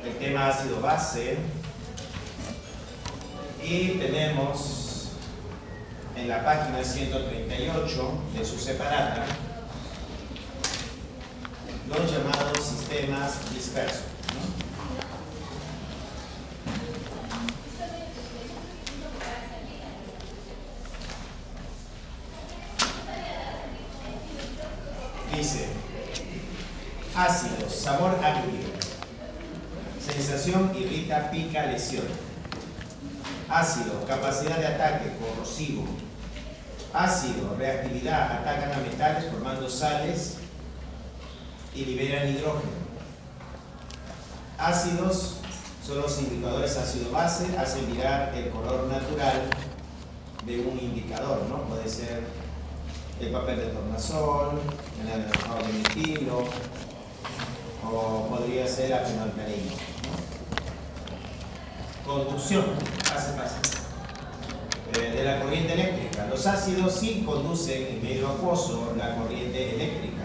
el tema ácido-base. Y tenemos en la página 138 de su separata los llamados sistemas dispersos, ¿no? Dice: ácidos, sabor agrio, sensación irrita, pica, lesión. Ácido, capacidad de ataque, corrosivo. Ácido, reactividad, atacan a metales formando sales y liberan hidrógeno. Ácidos son los indicadores ácido-base, hacen virar el color natural de un indicador, ¿no? Puede ser el papel de tornasol, el anhidro de metilo, o podría ser la fenolftalina, ¿no? Conducción, de la corriente eléctrica. Los ácidos sí conducen en medio acuoso la corriente eléctrica.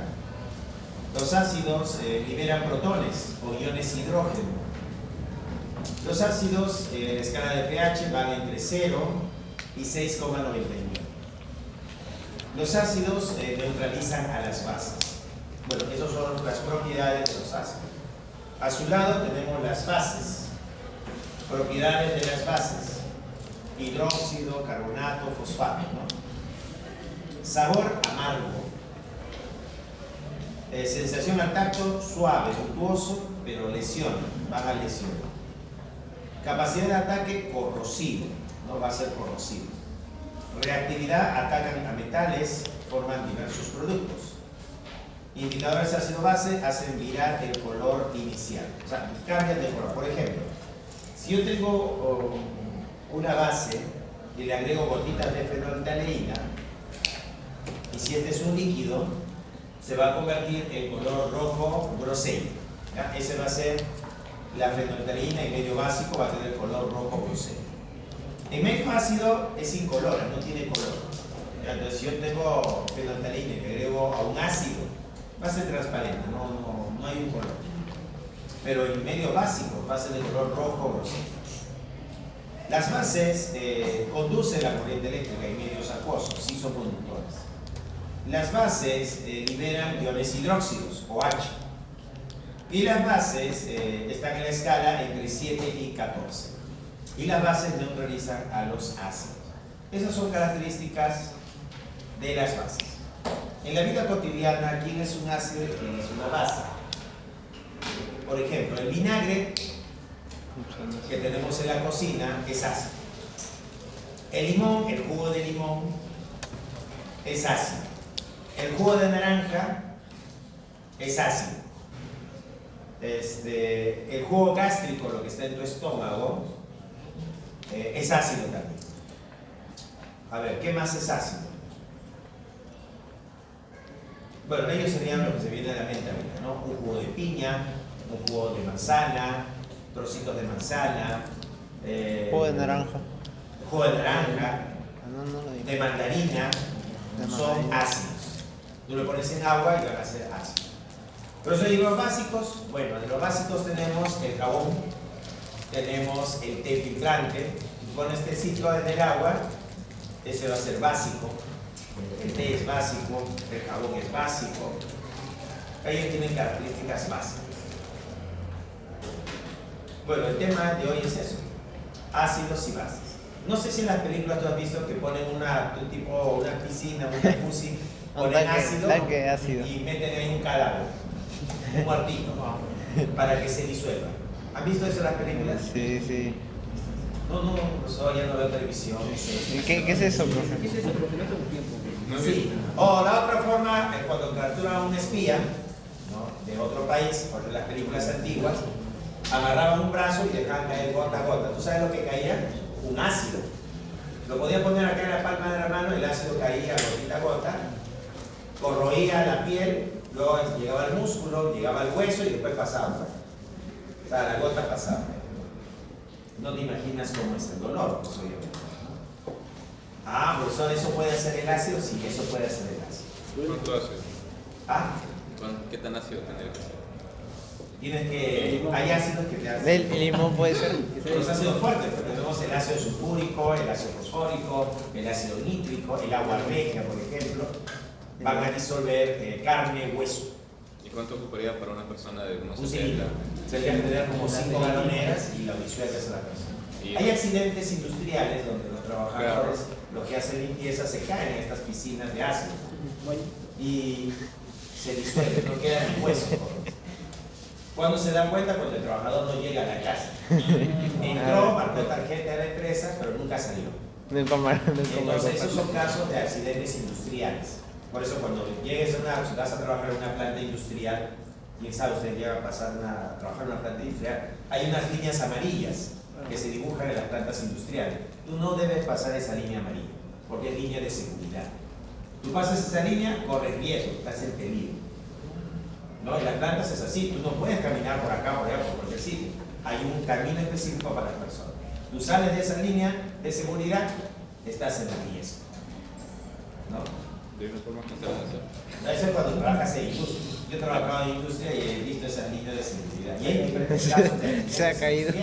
Los ácidos liberan protones o iones hidrógeno. Los ácidos en la escala de pH van entre 0 y 6,99. Los ácidos neutralizan a las bases. Bueno, esas son las propiedades de los ácidos. A su lado tenemos las bases. Propiedades de las bases: hidróxido, carbonato, fosfato, ¿no? Sabor amargo. Sensación al tacto suave, untuoso, pero lesión, baja lesión. Capacidad de ataque corrosivo, no va a ser corrosivo. Reactividad, atacan a metales, forman diversos productos. Indicadores ácido-base hacen virar el color inicial, o sea, cambian de color. Por ejemplo, si yo tengo una base y le agrego gotitas de fenolftaleína, y si este es un líquido, se va a convertir en color rojo grosella, ¿ya? Ese va a ser la fenolftaleína, y medio básico va a tener color rojo grosella. En medio ácido es incolora, no tiene color. Entonces, si yo tengo fenolftaleína y le agrego a un ácido, va a ser transparente, no hay un color. Pero en medio básico va a ser de color rojo grosella. Las bases conducen la corriente eléctrica en medios acuosos, sí son conductores. Las bases liberan iones hidróxidos, o H. Y las bases están en la escala entre 7 y 14. Y las bases neutralizan a los ácidos. Esas son características de las bases. En la vida cotidiana, ¿quién es un ácido y quién es una base? Por ejemplo, el vinagre que tenemos en la cocina es ácido. El limón, el jugo de limón, es ácido. El jugo de naranja es ácido. El jugo gástrico, lo que está en tu estómago, es ácido también. A ver, ¿qué más es ácido? Bueno, ellos serían lo que se viene a la mente ahorita, ¿no? Un jugo de piña, un jugo de manzana, trocitos de manzana, Jugo de naranja. Jugo de naranja, No, de mandarina, son ácidos. Tú lo pones en agua y van a ser ácidos. Pero eso digo los básicos. Bueno, de los básicos tenemos el jabón, tenemos el té filtrante. Tú pones tecito en el agua, ese va a ser básico. El té es básico, el jabón es básico. Ellos tienen características básicas. Bueno, el tema de hoy es eso: ácidos y bases. No sé si en las películas tú has visto que ponen una piscina, un jacuzzi, ponen ácido y meten ahí un cadáver, un muertito, para que se disuelva. ¿Han visto eso en las películas? Sí. No, pues ya no veo televisión. ¿Qué es eso, profe? ¿Qué es eso, profe? No tengo tiempo. Sí. O la otra forma es cuando capturan a un espía, ¿no?, de otro país, por las películas antiguas, amarraban un brazo y dejaban caer gota a gota. ¿Tú sabes lo que caía? Un ácido. Lo podían poner acá en la palma de la mano, el ácido caía gotita a gota, corroía la piel, luego llegaba al músculo, llegaba al hueso y después pasaba. O sea, la gota pasaba. No te imaginas cómo es el dolor, pues, obviamente. Profesor, ¿eso puede ser el ácido? Sí, eso puede ser el ácido. ¿Cuánto ácido? ¿Ah? ¿Qué tan ácido tendría que ser? Hay ácidos que te hacen. El limón puede ser. Los ácidos fuertes, porque tenemos el ácido sulfúrico, el ácido fosfórico, el ácido nítrico, el agua regia, por ejemplo, van a disolver carne, hueso. ¿Y cuánto ocuparía para una persona de unos Un 70? cilindro. Sería tener como 5 galoneras y la disuelves a la persona. Hay accidentes industriales donde los trabajadores, lo que hacen limpieza, se caen en estas piscinas de ácido y se disuelven, no queda ni hueso. ¿Cuándo se dan cuenta? Cuando el trabajador no llega a la casa. Entró, marcó tarjeta de la empresa, pero nunca salió. Entonces, esos son casos de accidentes industriales. Por eso, cuando llegues si vas a trabajar en una planta industrial, quién sabe, usted llega a trabajar en una planta industrial, hay unas líneas amarillas que se dibujan en las plantas industriales. Tú no debes pasar esa línea amarilla, porque es línea de seguridad. Tú pasas esa línea, corres riesgo, estás en peligro. ¿No? En las plantas es así, tú no puedes caminar por acá, por allá, por cualquier sitio. Hay un camino específico para las personas. Tú sales de esa línea de seguridad, estás en riesgo. ¿No? De una forma que se va a hacer. Eso es cuando trabajas en industria. Yo he trabajado en industria y he visto esas líneas de seguridad. Y hay diferentes casos de Se ha caído.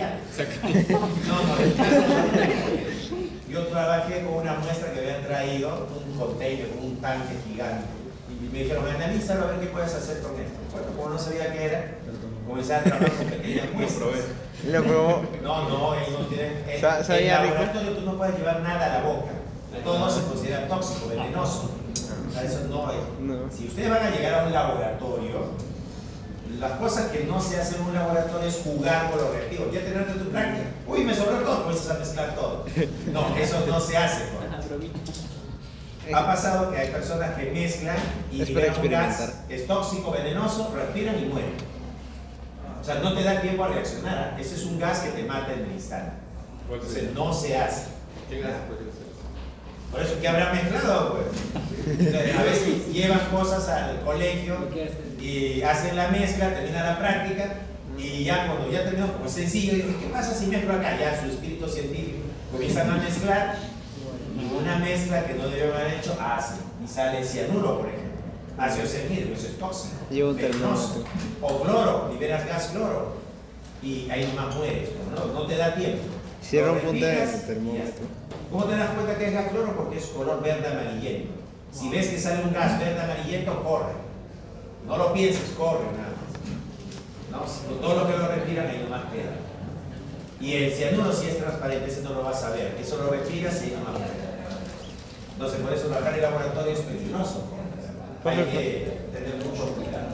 Yo trabajé con una muestra que habían traído un container, un tanque gigante. Y me dijeron, analízalo a ver qué puedes hacer con esto. Bueno, como no sabía qué era, comencé a trabajar con pequeñas muestras. Lo probó. No, ellos no tienen. En ¿Sabía rico? laboratorio tú no puedes llevar nada a la boca. Todo no se considera tóxico, venenoso. O sea, eso no es. No. Si ustedes van a llegar a un laboratorio, las cosas que no se hacen en un laboratorio es jugar con los reactivos. Ya tenerte tu práctica. Uy, me sobró todo, comienzas a mezclar todo. No, eso no se hace. Ha pasado que hay personas que mezclan y Es para liberan un gas, experimentar. es tóxico, venenoso, respiran y mueren. O sea, no te da tiempo a reaccionar. Ese es un gas que te mata en el instante. Entonces no se hace. ¿Qué gas puede ser? Por eso que habrá mezclado, pues. Entonces, a veces llevan cosas al colegio y hacen la mezcla, terminan la práctica y ya cuando ya terminó, como es sencillo, digo, ¿qué pasa si mezclo acá? Ya su espíritu científico comienzan a mezclar y una mezcla que no deben haber hecho ácido y sale cianuro, por ejemplo. Ácido cianhídrico, eso es tóxico. Lleva un venenoso. termómetro. O cloro, liberas gas cloro y ahí nomás mueres, no te da tiempo. Cierra un Lo punto de respiras y ya termómetro. está. ¿Cómo te das cuenta que es gas cloro? Porque es color verde amarillento. Si ves que sale un gas verde amarillento, corre. No lo pienses, corre nada más. ¿No? Todo lo que lo respiran ahí nomás queda. Y el cianuro sí es transparente, ese no lo vas a ver. Eso lo respiras y ahí nomás queda. Entonces, por eso trabajar en laboratorio es peligroso. Hay que tener mucho cuidado.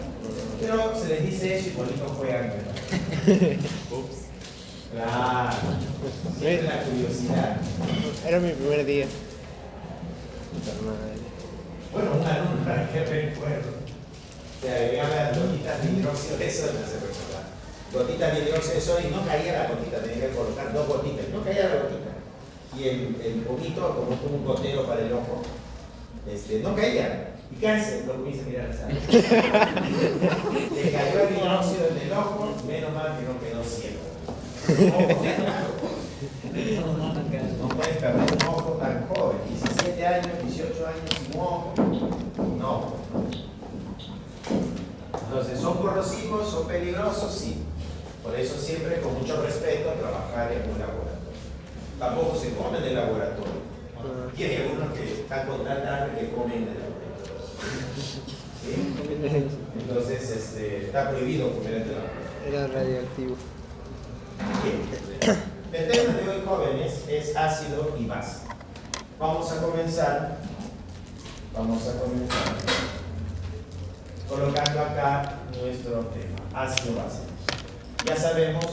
Pero se les dice eso y bonito juegan. Ups. Claro. Siempre la curiosidad. Era mi primer día. Puta madre. Bueno, una alumna que recuerdo, se agregaba gotitas de hidróxido de sodio, no se recordaba. Gotitas de hidróxido de sodio y no caía la gotita, tenía que colocar 2 gotitas, no caía la gotita. Y el poquito, como un gotero para el ojo, no caía. Y cáncer, lo comienza a mirar al sangre. Le cayó el hidróxido en el ojo, menos mal que no quedó ciego. No puedes perder un ojo tan joven, 17 años, 18 años sin ojo. No. Entonces, ¿son corrosivos, son peligrosos? Sí. Por eso siempre con mucho respeto trabajar en un laboratorio. Tampoco se come en el laboratorio. Y hay algunos que están contra hambre que comen en el laboratorio. ¿Sí? Entonces, está prohibido comer en el laboratorio. Era radioactivo. Bien. El tema de hoy, jóvenes, es ácido y base. Vamos a comenzar colocando acá nuestro tema, ácido-base. Ya sabemos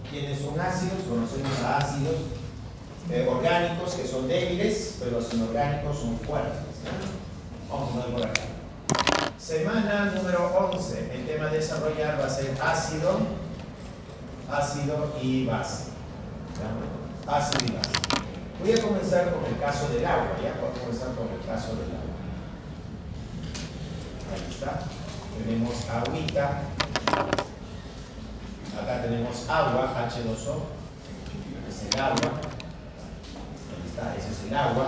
quiénes son ácidos, conocemos a ácidos orgánicos que son débiles, pero los inorgánicos son fuertes. Vamos a ver por acá. Semana número 11, el tema a desarrollar va a ser ácido y base. ¿Ya? Ácido y base. Voy a comenzar con el caso del agua, ¿ya? Voy a comenzar con el caso del agua. Ahí está. Tenemos agüita. Acá tenemos agua, H2O. Es el agua. Ahí está, ese es el agua.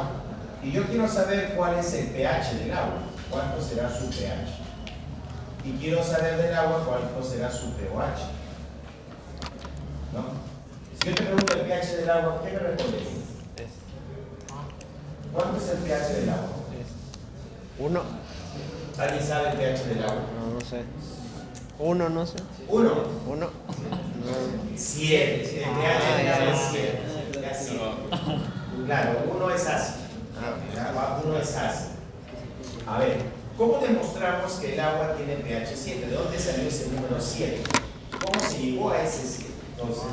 Y yo quiero saber cuál es el pH del agua. ¿Cuánto será su pH? Y quiero saber del agua cuánto será su pOH. pH del agua, ¿qué me respondes? ¿Cuánto es el pH del agua? 1. ¿Alguien sabe el pH del agua? No, no sé. 1, no sé. 1. 1. 7. El pH del agua es 7. Claro, 1 es ácido. El agua 1 es ácido. A ver, ¿cómo demostramos que el agua tiene pH 7? ¿De dónde salió ese número 7? ¿Cómo se llegó a ese 7? Entonces,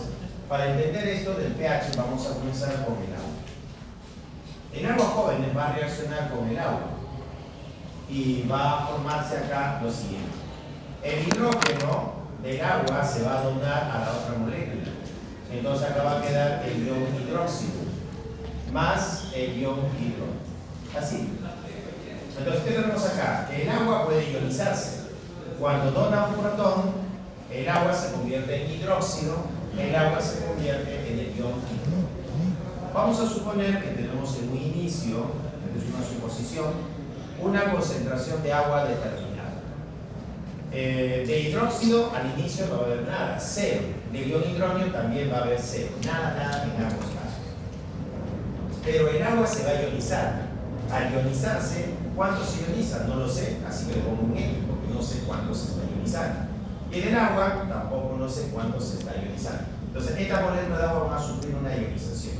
para entender esto del pH, vamos a comenzar con el agua. El agua joven va a reaccionar con el agua y va a formarse acá lo siguiente. El hidrógeno del agua se va a donar a la otra molécula. Entonces acá va a quedar el ion hidróxido más el ion hidrógeno. Así. Entonces, ¿qué tenemos acá? Que el agua puede ionizarse. Cuando dona un protón, el agua se convierte en hidróxido, el agua se convierte en el ion hidrógeno. Vamos a suponer que tenemos en un inicio, es una suposición, una concentración de agua determinada. De hidróxido al inicio no va a haber nada, 0. De ion hidrógeno también va a haber 0. Nada en ambos casos. Pero el agua se va a ionizar. Al ionizarse, ¿cuánto se ioniza? No lo sé, así que le pongo un X, porque no sé cuánto se está ionizando. Y en el agua, tampoco no sé cuánto se está ionizando. Entonces, esta molécula de agua va a sufrir una ionización.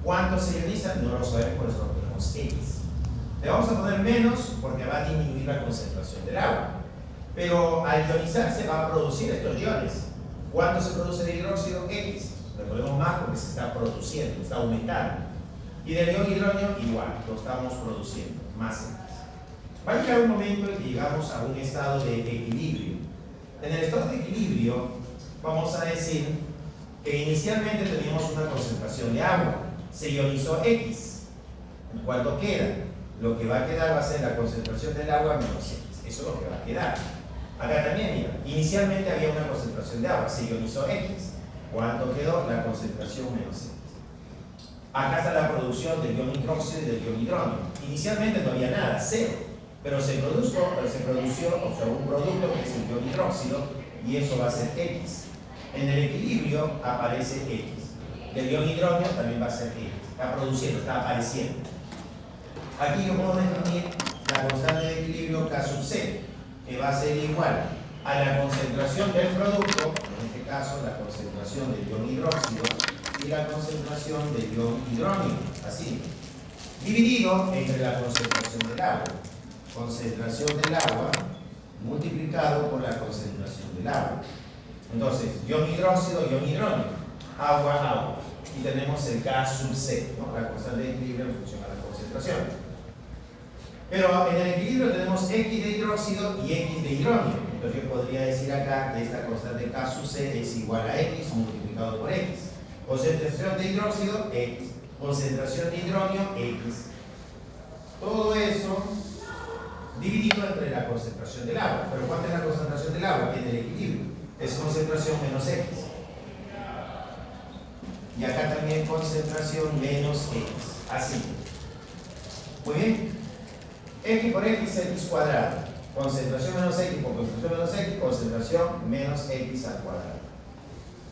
¿Cuánto se ioniza? No lo sabemos, por eso lo ponemos X. Le vamos a poner menos porque va a disminuir la concentración del agua. Pero al ionizarse va a producir estos iones. ¿Cuánto se produce de hidróxido? X. Le ponemos más porque se está produciendo, está aumentando. Y del ion hidrógeno igual, lo estamos produciendo, más X. Va a llegar un momento en que llegamos a un estado de equilibrio. En el estado de equilibrio, vamos a decir que inicialmente teníamos una concentración de agua, se ionizó X. ¿Cuánto queda? Lo que va a quedar va a ser la concentración del agua menos X. Eso es lo que va a quedar. Acá también, mira, inicialmente había una concentración de agua, se ionizó X. ¿Cuánto quedó? La concentración menos X. Acá está la producción del ion hidróxido y del ion hidrógeno. Inicialmente no había nada, 0. Pero se produjo un producto que es el ion hidróxido y eso va a ser X. En el equilibrio aparece X. Del ion hidrógeno también va a ser X. Está produciendo, está apareciendo. Aquí yo puedo definir la constante de equilibrio K sub C, que va a ser igual a la concentración del producto, en este caso la concentración del ion hidróxido y la concentración del ion hidrógeno, así, dividido entre la concentración del agua. Concentración del agua multiplicado por la concentración del agua. Entonces, ion hidróxido, ion hidrógeno, agua, agua. Y tenemos el K sub C, ¿no? La constante de equilibrio en función a la concentración. Pero en el equilibrio tenemos X de hidróxido y X de hidrógeno. Entonces yo podría decir acá que esta constante K sub C es igual a X multiplicado por X. Concentración de hidróxido, X. Concentración de hidrógeno, X. Todo eso dividido entre la concentración del agua. ¿Pero cuánta es la concentración del agua? En el equilibrio. Es concentración menos X. Y acá también concentración menos X. Así. Muy bien. X por X, X cuadrado. Concentración menos X por concentración menos X, concentración menos X al cuadrado.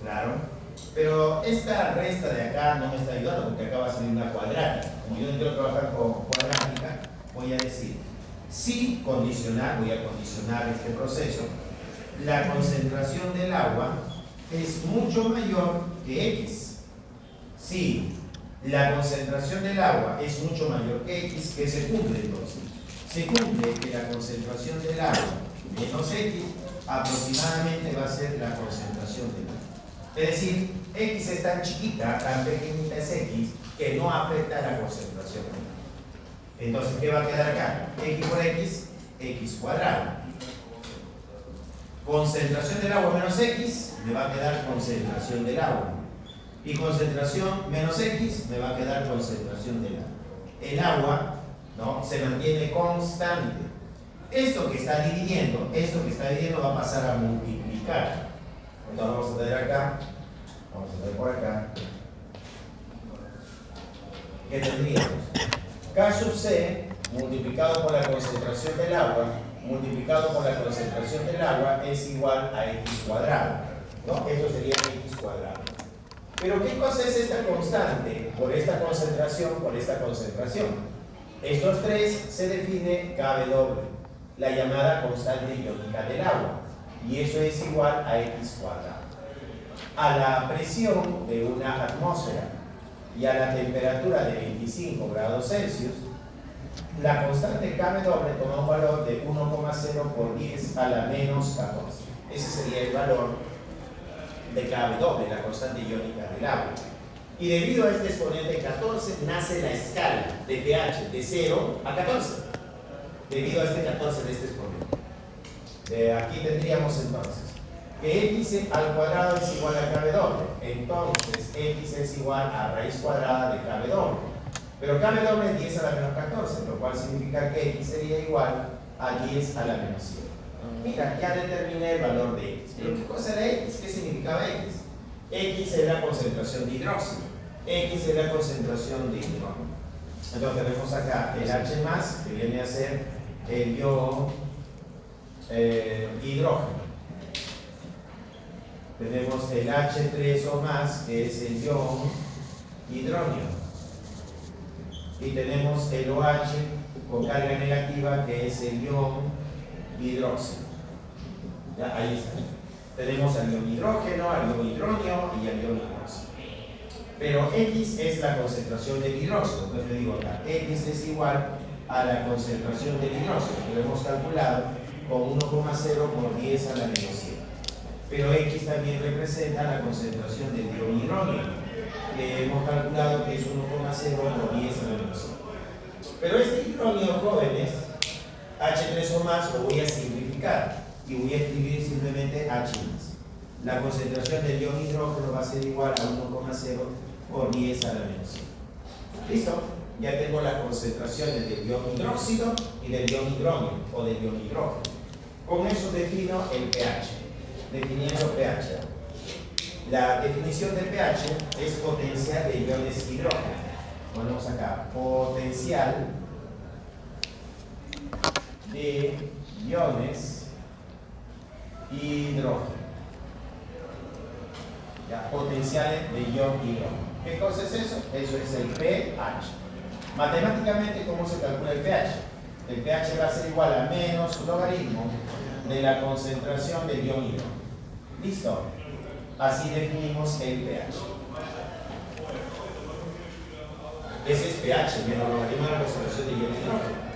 Claro. Pero esta resta de acá no me está ayudando porque acá va a salir una cuadrática. Como yo no quiero trabajar con cuadrática, voy a decir, si condicionar, voy a condicionar este proceso, la concentración del agua es mucho mayor que X. Si la concentración del agua es mucho mayor que X, ¿qué se cumple entonces? Se cumple que la concentración del agua menos X aproximadamente va a ser la concentración del agua. Es decir, X es tan chiquita, tan pequeñita es X, que no afecta a la concentración. Entonces, ¿qué va a quedar acá? X por X, X cuadrado. Concentración del agua menos X, me va a quedar concentración del agua. Y concentración menos X, me va a quedar concentración del agua. El agua, ¿no?, se mantiene constante. Esto que está dividiendo va a pasar a multiplicar. Entonces vamos a tener acá, vamos a tener por acá, ¿qué tendríamos? K sub C multiplicado por la concentración del agua, multiplicado por la concentración del agua es igual a X cuadrado, ¿no? Esto sería X cuadrado. Pero ¿qué cosa es esta constante? Por esta concentración, por esta concentración. Estos tres se define Kw, la llamada constante iónica del agua. Y eso es igual a x cuadrado. A la presión de una atmósfera y a la temperatura de 25 grados Celsius, la constante Kw toma un valor de 1,0 por 10 a la menos 14. Ese sería el valor de Kw, la constante iónica del agua. Y debido a este exponente 14, nace la escala de pH de 0 a 14. Debido a este 14 de este exponente. Aquí tendríamos entonces que x al cuadrado es igual a Kw. Entonces x es igual a raíz cuadrada de Kw. Pero Kw es 10 a la menos 14, lo cual significa que x sería igual a 10 a la menos 7. Mira, ya determiné el valor de x. ¿Pero qué cosa era x? ¿Qué significaba x? X es la concentración de hidróxido. X es la concentración de hidrógeno. Entonces tenemos acá el H más, que viene a ser el ion hidrógeno. Tenemos el H3O más, que es el ion hidrógeno. Y tenemos el OH con carga negativa, que es el ion hidróxido. Ya, ahí está. Tenemos al ion hidrógeno, al ion hidrógeno y al ion hidróxido. Pero X es la concentración del hidróxido. Entonces le digo acá, X es igual a la concentración del hidróxido, que lo hemos calculado con 1,0 por 10 a la menos 7. Pero X también representa la concentración del ion hidrógeno, que hemos calculado que es 1,0 por 10 a la menos 7. Pero este hidrógeno, jóvenes, H3O más, lo voy a simplificar y voy a escribir simplemente H más. La concentración del ion hidrógeno va a ser igual a 1,0 por 10 a la menos 7. ¿Listo? Ya tengo las concentraciones del ion hidróxido y del ion hidrógeno o del ion hidrógeno. Con eso defino el pH. Definiendo pH. La definición de pH es potencial de iones hidrógeno. Ponemos acá, potencial de iones hidrógeno. Ya, potenciales de ion hidrógeno. ¿Qué cosa es eso? Eso es el pH. Matemáticamente, ¿cómo se calcula el pH? El pH va a ser igual a menos logaritmo de la concentración del ion hidrógeno. ¿Listo? Así definimos el pH. Ese es pH, menos logaritmo de la concentración de ion hidrógeno.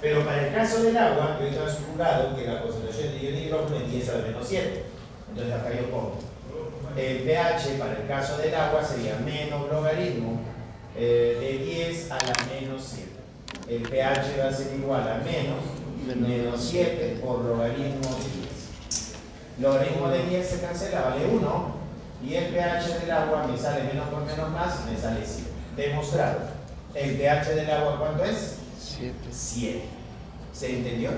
Pero para el caso del agua, yo he transfigurado que la concentración de ion hidrógeno es 10 a la menos 7. Entonces acá yo pongo el pH para el caso del agua sería menos logaritmo de 10 a la menos 7. El pH va a ser igual a menos 7 por logaritmo de 10. Logaritmo de 10 se cancela, vale 1. Y el pH del agua me sale menos por menos más, me sale 7. Demostrado. ¿El pH del agua cuánto es? 7. ¿Se entendió?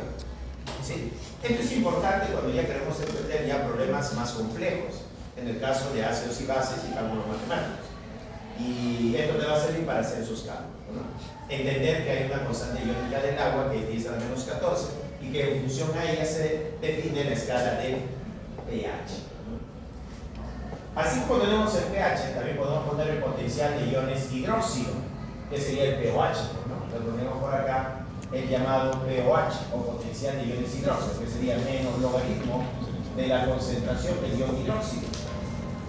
Sí. Esto es importante cuando ya queremos entender ya problemas más complejos, en el caso de ácidos y bases y cálculos matemáticos. Y esto te va a servir para hacer esos cálculos, ¿no? Entender que hay una constante iónica del agua que es 10 a la menos 14 y que en función a ella se define la escala del pH. Así como tenemos el pH, también podemos poner el potencial de iones hidróxido, que sería el pOH, ¿no? Lo ponemos por acá el llamado pOH o potencial de iones hidróxido, que sería menos logaritmo de la concentración del ion hidróxido.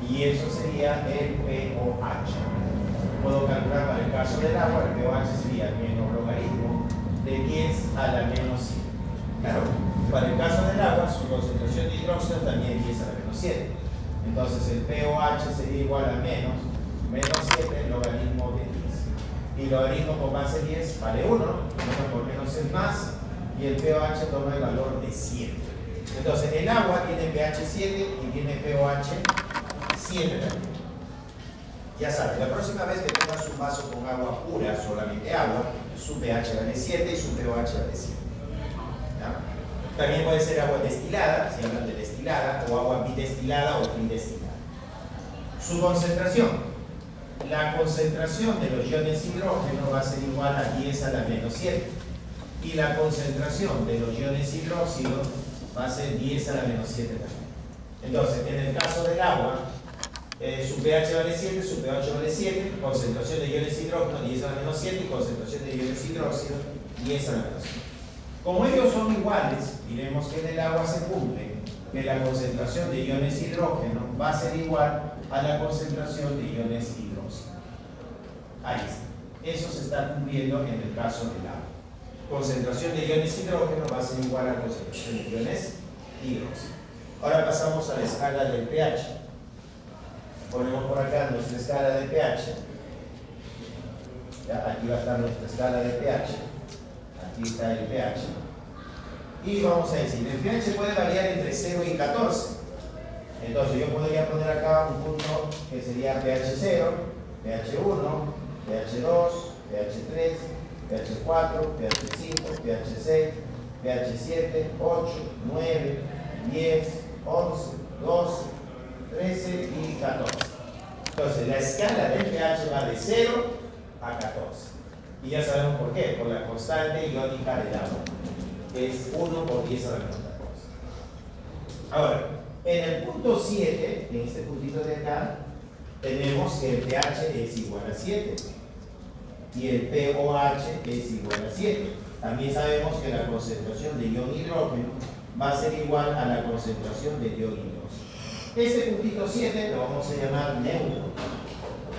Y eso sería el pOH. Puedo calcular para el caso del agua, el pOH sería menos logaritmo de 10 a la menos 7. Claro, para el caso del agua, su concentración de hidróxido también es 10 a la menos 7. Entonces el pOH sería igual a menos 7 logaritmo de 10. Y logaritmo con base 10 vale 1, menos por menos es más, y el pOH toma el valor de 7. Entonces el agua tiene pH 7 y tiene pOH 7 también. Ya sabes, la próxima vez que tengas un vaso con agua pura, solamente agua, su pH vale 7 y su pOH vale 7. ¿Ya? También puede ser agua destilada, si hablan de destilada, o agua bidestilada o tridestilada. Su concentración. La concentración de los iones hidrógeno va a ser igual a 10 a la menos 7. Y la concentración de los iones hidróxido va a ser 10 a la menos 7 también. Entonces, en el caso del agua, Su pH vale 7, su pH vale 7, concentración de iones hidrógeno 10 a la menos 7 y concentración de iones hidróxido 10 a la menos 7. Como ellos son iguales, diremos que en el agua se cumple que la concentración de iones hidrógeno va a ser igual a la concentración de iones hidróxido. Ahí está. Eso se está cumpliendo en el caso del agua. Concentración de iones hidrógeno va a ser igual a concentración de iones hidróxido. Ahora pasamos a la escala del pH. Ponemos por acá nuestra escala de pH. Ya, aquí va a estar nuestra escala de pH. Aquí está el pH. Y vamos a decir, el pH puede variar entre 0 y 14. Entonces yo podría poner acá un punto que sería pH 0, pH 1, pH 2, pH 3, pH 4, pH 5, pH 6, pH 7, 8, 9, 10, 11, 12, 13 y 14. Entonces la escala del pH va de 0 a 14. Y ya sabemos por qué, por la constante iónica del agua, que es 1 por 10 a la menos 14. Ahora, en el punto 7, en este puntito de acá, tenemos que el pH es igual a 7 y el pOH es igual a 7. También sabemos que la concentración de ion hidrógeno va a ser igual a la concentración de ion hidrógeno. Este puntito 7 lo vamos a llamar neutro.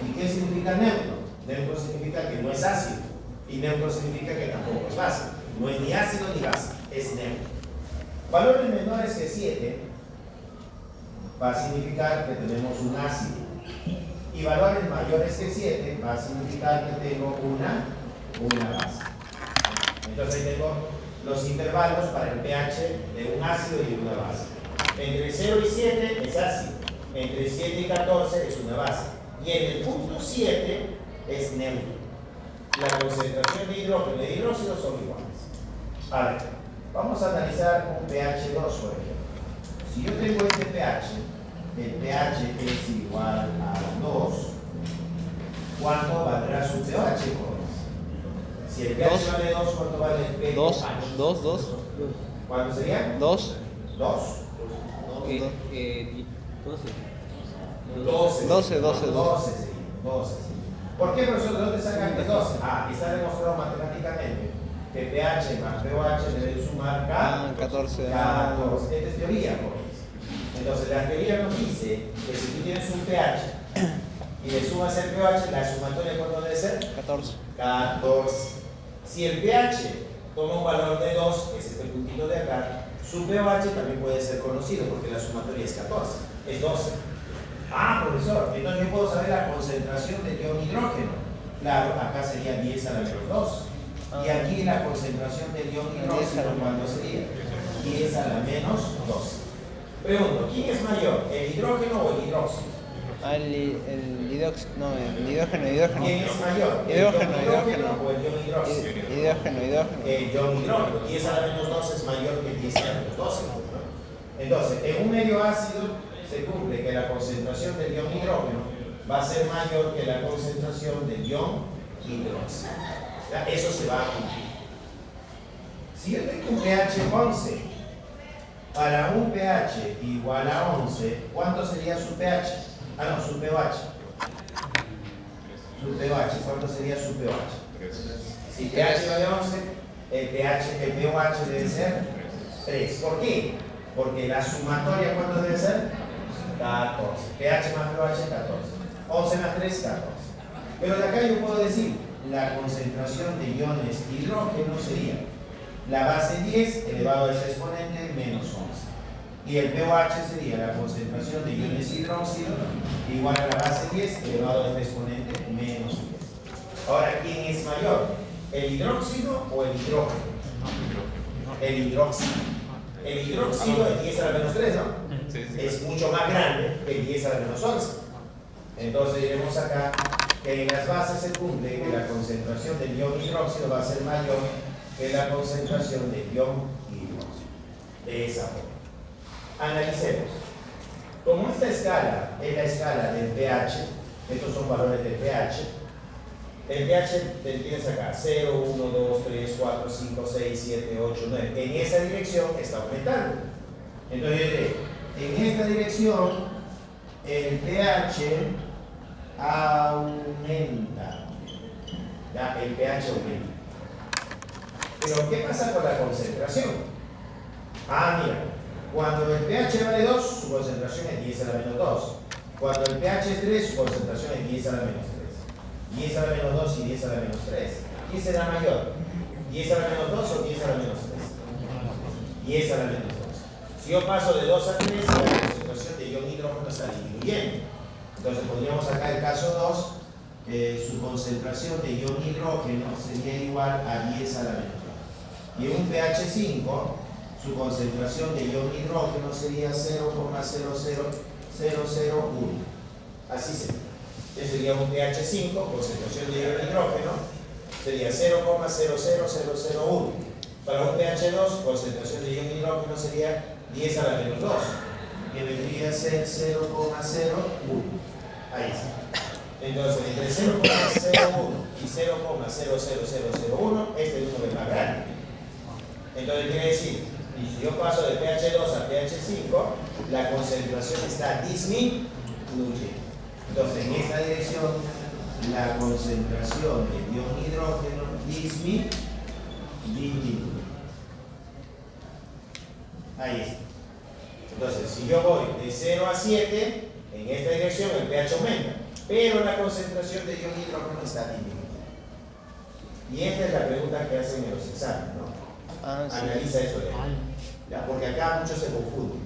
¿Y qué significa neutro? Neutro significa que no es ácido y neutro significa que tampoco es base. No es ni ácido ni base, es neutro. Valores menores que 7 va a significar que tenemos un ácido. Y valores mayores que 7 va a significar que tengo una base. Entonces ahí tengo los intervalos para el pH de un ácido y una base. Entre 0 y 7 es ácido, entre 7 y 14 es una base. Y en el punto 7 es neutro. La concentración de hidrógeno y hidróxido son iguales. A ver, vamos a analizar un pH 2, por ejemplo. Si yo tengo este pH, el pH es igual a 2, ¿cuánto valdrá su pH, jóvenes? Si el pH vale 2, ¿cuánto vale el pH? 2. ¿Cuánto sería? 2. 2. 12. 12. ¿Por qué, profesor? ¿De dónde sacan el 12? Está demostrado matemáticamente que pH más pOH deben sumar 14. 14. Esta es teoría, jóvenes. Entonces, la teoría nos dice que si tú tienes un pH y le sumas el pOH, la sumatoria, ¿cuánto debe ser? 14. 14. Si el pH toma un valor de 2, que es este puntito de acá, su pOH también puede ser conocido porque la sumatoria es 14, es 12. Profesor, entonces yo puedo saber la concentración del ion hidrógeno. Claro, acá sería 10 a la menos 2. Y aquí la concentración del ion hidrógeno, ¿cuánto sería? 10 a la menos 12. Pregunto, ¿quién es mayor, el hidrógeno o el hidróxido? El hidrógeno. ¿Quién es mayor? Hidrógeno. ¿El hidrógeno o el ion hidróxido? Hidrógeno. El ion hidrógeno. 10 a la menos 12 es mayor que 10 a la menos 12. Entonces, en un medio ácido se cumple que la concentración del ion hidrógeno va a ser mayor que la concentración del ion hidróxido. Eso se va a cumplir. Si yo tengo un pH 11, para un pH igual a 11, ¿cuánto sería su pH? Su pOH. Su pOH, ¿cuánto sería su pOH? Si pH vale 11, el pOH debe ser 3. ¿Por qué? Porque la sumatoria, ¿cuánto debe ser? 14. pH más pOH, 14. 11 más 3, 14. Pero de acá yo puedo decir, la concentración de iones hidrógeno sería la base 10 elevado a ese exponente menos 11. Y el pOH sería la concentración de iones hidróxido igual a la base 10 elevado a este exponente menos 10. Ahora, ¿quién es mayor? ¿El hidróxido o el hidrógeno? El hidróxido. El hidróxido es 10 a la menos 3, ¿no? Sí. Es mucho más grande que el 10 a la menos 11. Entonces diremos acá que en las bases se cumple que la concentración del ion hidróxido va a ser mayor que la concentración del ion hidróxido. De esa forma. Analicemos. Como esta escala es la escala del pH, estos son valores del pH, el pH tienes acá 0, 1, 2, 3, 4, 5, 6, 7, 8, 9. En esa dirección está aumentando. Entonces yo diré, en esta dirección el pH aumenta. Ya, el pH aumenta. Pero ¿qué pasa con la concentración? Mira, cuando el pH vale 2, su concentración es 10 a la menos 2. Cuando el pH es 3, su concentración es 10 a la menos 3. 10 a la menos 2 y 10 a la menos 3. ¿Qué será mayor? ¿10 a la menos 2 o 10 a la menos 3? 10 a la menos 2. Si yo paso de 2 a 3, la concentración de ion hidrógeno está disminuyendo. Entonces podríamos sacar el caso 2, su concentración de ion hidrógeno sería igual a 10 a la menos 2. Y en un pH 5, su concentración de ion hidrógeno sería 0,00001. Así sería. Este sería un pH 5, concentración de ion hidrógeno sería 0,00001. Para un pH 2, concentración de ion hidrógeno sería 10 a la menos 2, que vendría a ser 0,01. Ahí está. Entonces, entre 0,01 y 0,00001, este número es más grande. Entonces, quiere decir, y si yo paso de pH 2 a pH 5, la concentración está disminuyendo. Entonces, en esta dirección, la concentración de ion hidrógeno disminuye. Ahí está. Entonces, si yo voy de 0 a 7, en esta dirección el pH aumenta, pero la concentración de ion hidrógeno está disminuyendo. Y esta es la pregunta que hacen en los exámenes, ¿no? Sí. Analiza eso de ahí. ¿Ya? Porque acá muchos se confunden.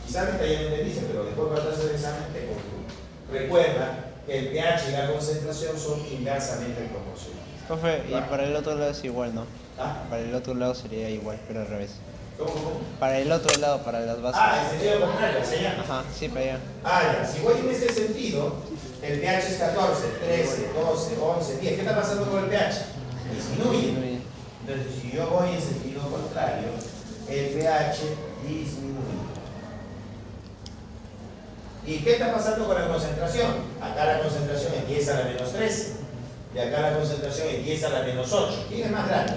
Quizás ahorita ya no te dicen, pero después cuando haces el examen te confunden. Recuerda que el pH y la concentración son inversamente proporcionales. Profe, y para el otro lado es igual, ¿no? ¿Ah? Para el otro lado sería igual, pero al revés. ¿Cómo? Para el otro lado, para las bases. En sentido contrario, hacia allá. Ajá, sí, para allá. Ya. Si voy en ese sentido, el pH es 14, 13, 12, 11, 10. ¿Qué está pasando con el pH? Disminuye. Entonces, si yo voy en sentido contrario, el pH disminuye. ¿Y qué está pasando con la concentración? Acá la concentración es 10 a la menos 13. Y acá la concentración es 10 a la menos 8. ¿Quién es más grande?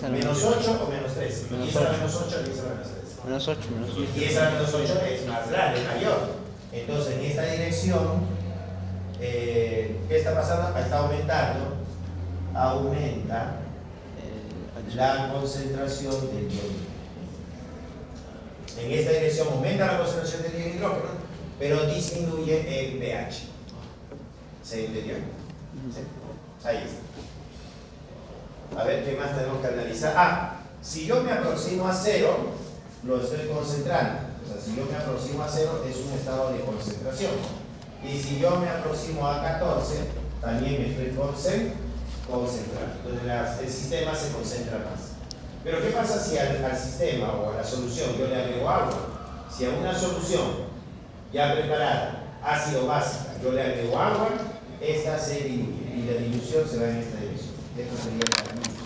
¿Menos 8 o menos 13? Menos 10 a la menos 8 o 10 a la menos 13. Menos 8, menos 8. 10 a la menos 8 es más grande, mayor. Entonces, en esta dirección, ¿qué está pasando? Está aumentando. Aumenta la concentración del ion. En esta dirección aumenta la concentración del ion hidrógeno, pero disminuye el pH. ¿Se entendió? ¿Sí? Ahí está. A ver, ¿qué más tenemos que analizar? Si yo me aproximo a 0, lo estoy concentrando. O sea, si yo me aproximo a 0, es un estado de concentración. Y si yo me aproximo a 14, también me estoy concentrando. Entonces el sistema se concentra más. Pero ¿qué pasa si al sistema o a la solución yo le agrego agua? Si a una solución ya preparada, ácido básica, yo le agrego agua, esta se diluye y la dilución se va en esta dirección. Esto sería la dilución.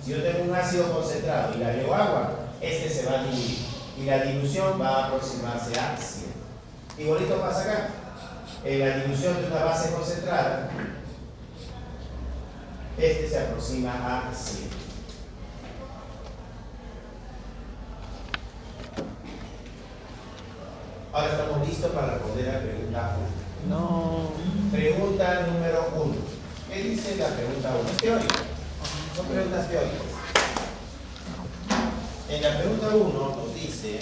Si yo tengo un ácido concentrado y le agrego agua, este se va a diluir y la dilución va a aproximarse a 100. Igualito pasa acá. En la dilución de una base concentrada, este se aproxima a 100. Ahora estamos listos para responder a la pregunta 1. No. Pregunta número 1. ¿Qué dice la pregunta 1? Es teórica. Son preguntas teóricas. En la pregunta 1 nos dice: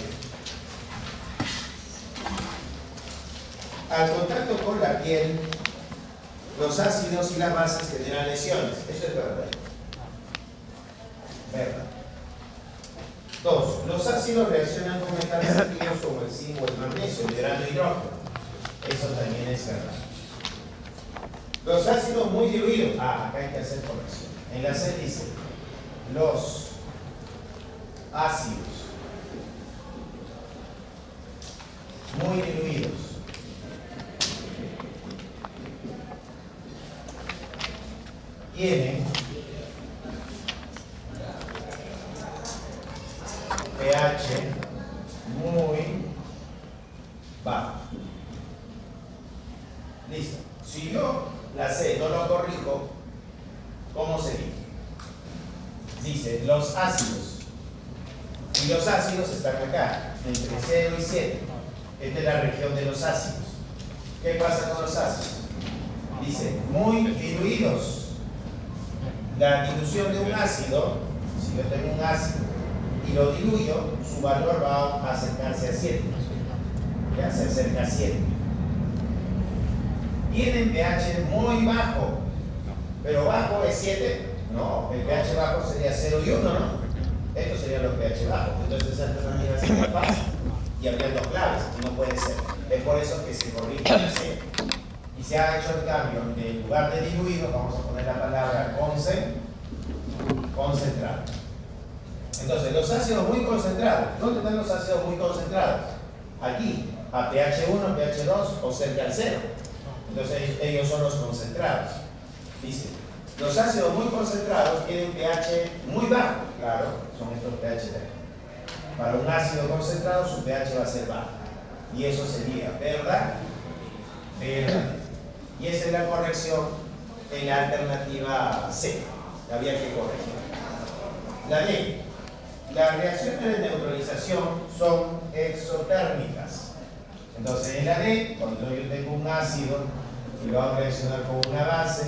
al contacto con la piel, los ácidos y las bases generan lesiones. Eso es verdad. Verdad. 2. Los ácidos reaccionan con metales activos como el zinc o el magnesio, liberando hidrógeno. Eso también es verdad. Los ácidos muy diluidos. Acá hay que hacer corrección. En la C dice: los ácidos muy diluidos tienen pH muy bajo. Listo. Si yo la C no lo corrijo, ¿cómo sería? Dice los ácidos. Y los ácidos están acá, entre 0 y 7. Esta es la región de los ácidos. ¿Qué pasa con los ácidos? Dice, muy diluidos. La dilución de un ácido, si yo tengo un ácido y lo diluyo, su valor va a acercarse a 7. Ya se acerca a 7. Tienen pH muy bajo, pero bajo es 7. No, el pH bajo sería 0 y 1, ¿no? Estos serían los pH bajos. Entonces esa alternativa sería fácil. Y habría dos claves, y no puede ser. Es por eso que se corrige a 0. Y se ha hecho el cambio, en lugar de diluido, vamos a poner la palabra concentrado. Entonces, los ácidos muy concentrados, ¿dónde están los ácidos muy concentrados? Aquí, a pH 1, pH 2 o cerca al 0. Entonces, ellos son los concentrados. Dice, los ácidos muy concentrados tienen pH muy bajo, claro, son estos pH de. Para un ácido concentrado, su pH va a ser bajo. Y eso sería verdad. Y esa es la corrección en la alternativa C. Había que corregir. La D. Las reacciones de neutralización son exotérmicas. Entonces, en la D, cuando yo tengo un ácido y lo hago reaccionar con una base,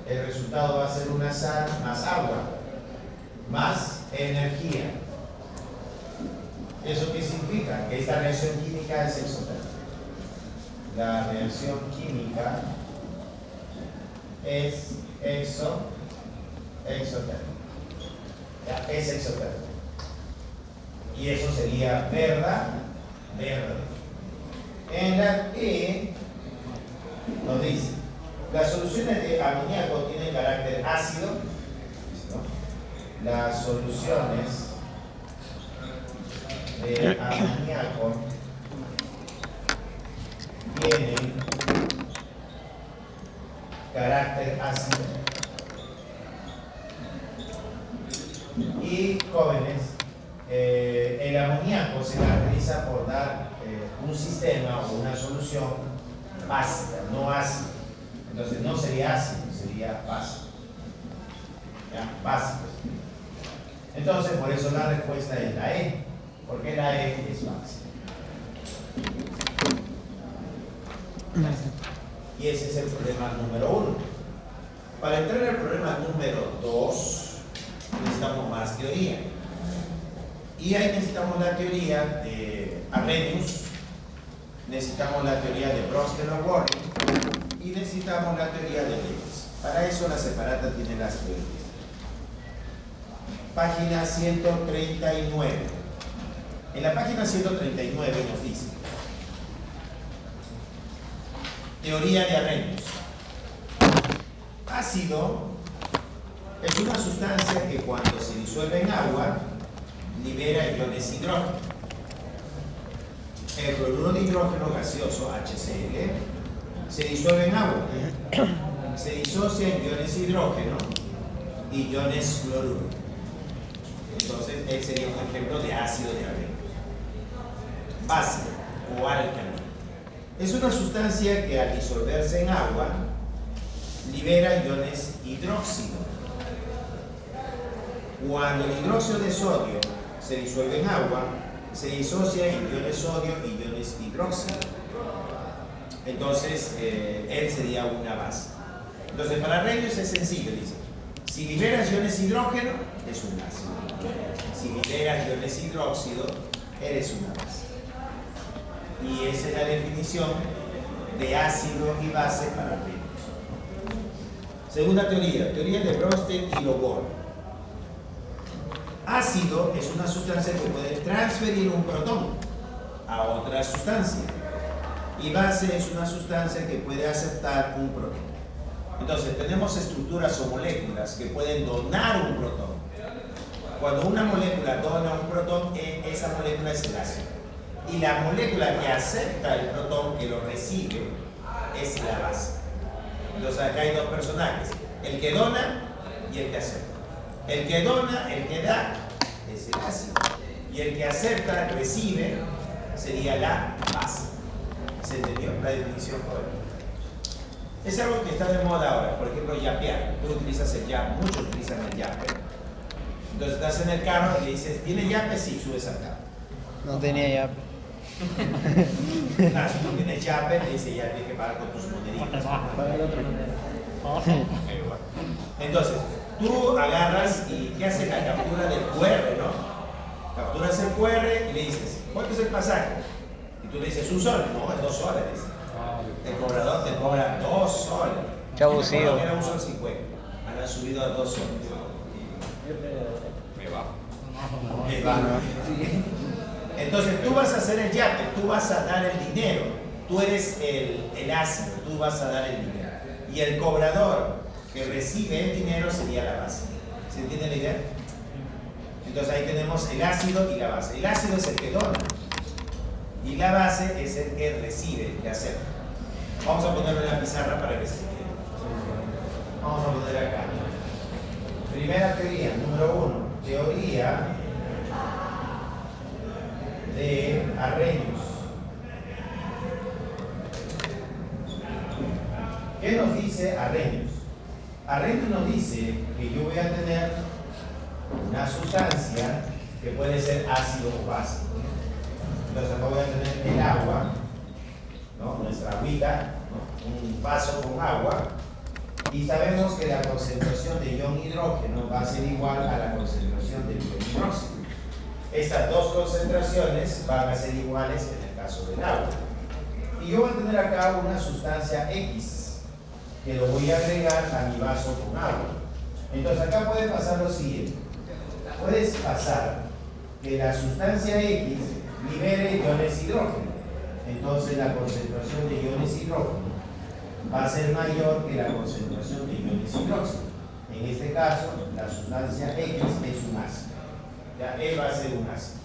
el resultado va a ser una sal más agua, más energía. ¿Eso qué significa? Que esta reacción química es exotérmica. La reacción química es exotérmica. Ya, es exotérmica. Y eso sería verdad. En la E nos dice, las soluciones de amoníaco tienen carácter ácido, ¿no? Las soluciones de amoníaco tienen carácter ácido. Y jóvenes, el amoníaco se caracteriza por dar un sistema o una solución básica, no ácida. Entonces no sería ácido, sería básico. ¿Ya? Básico. Entonces por eso la respuesta es la E, porque la E es básica. Y ese es el problema número 1. Para entrar al problema número 2, necesitamos más teoría. Y ahí necesitamos la teoría de Arrhenius, necesitamos la teoría de Bronsted-Lawrey y necesitamos la teoría de Lewis. Para eso la separata tiene las teorías. Página 139. En la página 139 nos dice: teoría de Arrhenius. Ácido es una sustancia que cuando se disuelve en agua libera iones hidrógeno. El cloruro de hidrógeno gaseoso, HCl, se disuelve en agua. Se disocia en iones hidrógeno y iones cloruro. Entonces, él sería un ejemplo de ácido de Arrhenius. Básico o álcano. Es una sustancia que al disolverse en agua libera iones hidróxido. Cuando el hidróxido de sodio se disuelve en agua, se disocia en iones sodio y iones hidróxido. Entonces, él sería una base. Entonces, para Arrhenius es sencillo, dice: si liberas iones hidrógeno, es un ácido. Si liberas iones hidróxido, eres una base. Y esa es la definición de ácido y base para Arrhenius. Segunda teoría, teoría de Bronsted y Lawrey. Ácido es una sustancia que puede transferir un protón a otra sustancia. Y base es una sustancia que puede aceptar un protón. Entonces, tenemos estructuras o moléculas que pueden donar un protón. Cuando una molécula dona un protón, esa molécula es el ácido. Y la molécula que acepta el protón, que lo recibe, es la base. Entonces, acá hay dos personajes: el que dona y el que acepta. El que dona, el que da, es el ácido. Y el que acepta, recibe, sería la base. ¿Se entendió la definición correcta? Es algo que está de moda ahora. Por ejemplo, yapear. Tú utilizas el yape, muchos utilizan el yape. Entonces estás en el carro y le dices: ¿tiene yape? Sí, subes al carro. No tenía ya. Claro, si no tienes yape, te dice ya tienes que pagar con tus moneditas. Igual. Entonces, tú agarras y ¿qué haces? La captura del QR, ¿no? Capturas el QR y le dices, ¿cuánto es el pasaje? Y tú le dices, $1. No, es $2. El cobrador te cobra $2. Qué abusivo. Yo me acuerdo que era $1.50. Ahora han subido a $2. Me bajo. Me va. Entonces tú vas a hacer el yape, tú vas a dar el dinero, tú eres el ácido, tú vas a dar el dinero. Y el cobrador que recibe el dinero sería la base. ¿Se entiende la idea? Entonces ahí tenemos el ácido y la base. El ácido es el que dona y la base es el que recibe, el que acepta. Vamos a ponerlo en la pizarra para que se entienda. Vamos a poner acá. Primera teoría, número 1. Teoría de Arrhenius. ¿Qué nos dice Arrhenius? Arrhenius nos dice que yo voy a tener una sustancia que puede ser ácido o base. Entonces acá voy a tener el agua, ¿no? Nuestra agüita, ¿no? Un vaso con agua, y sabemos que la concentración de ion hidrógeno va a ser igual a la concentración del ion hidróxido. Estas dos concentraciones van a ser iguales en el caso del agua. Y yo voy a tener acá una sustancia X, que lo voy a agregar a mi vaso con agua. Entonces acá puede pasar lo siguiente. Puedes pasar que la sustancia X libere iones hidrógeno. Entonces la concentración de iones hidrógeno va a ser mayor que la concentración de iones hidróxido. En este caso, la sustancia X es un ácido. Ya, E va a ser un ácido.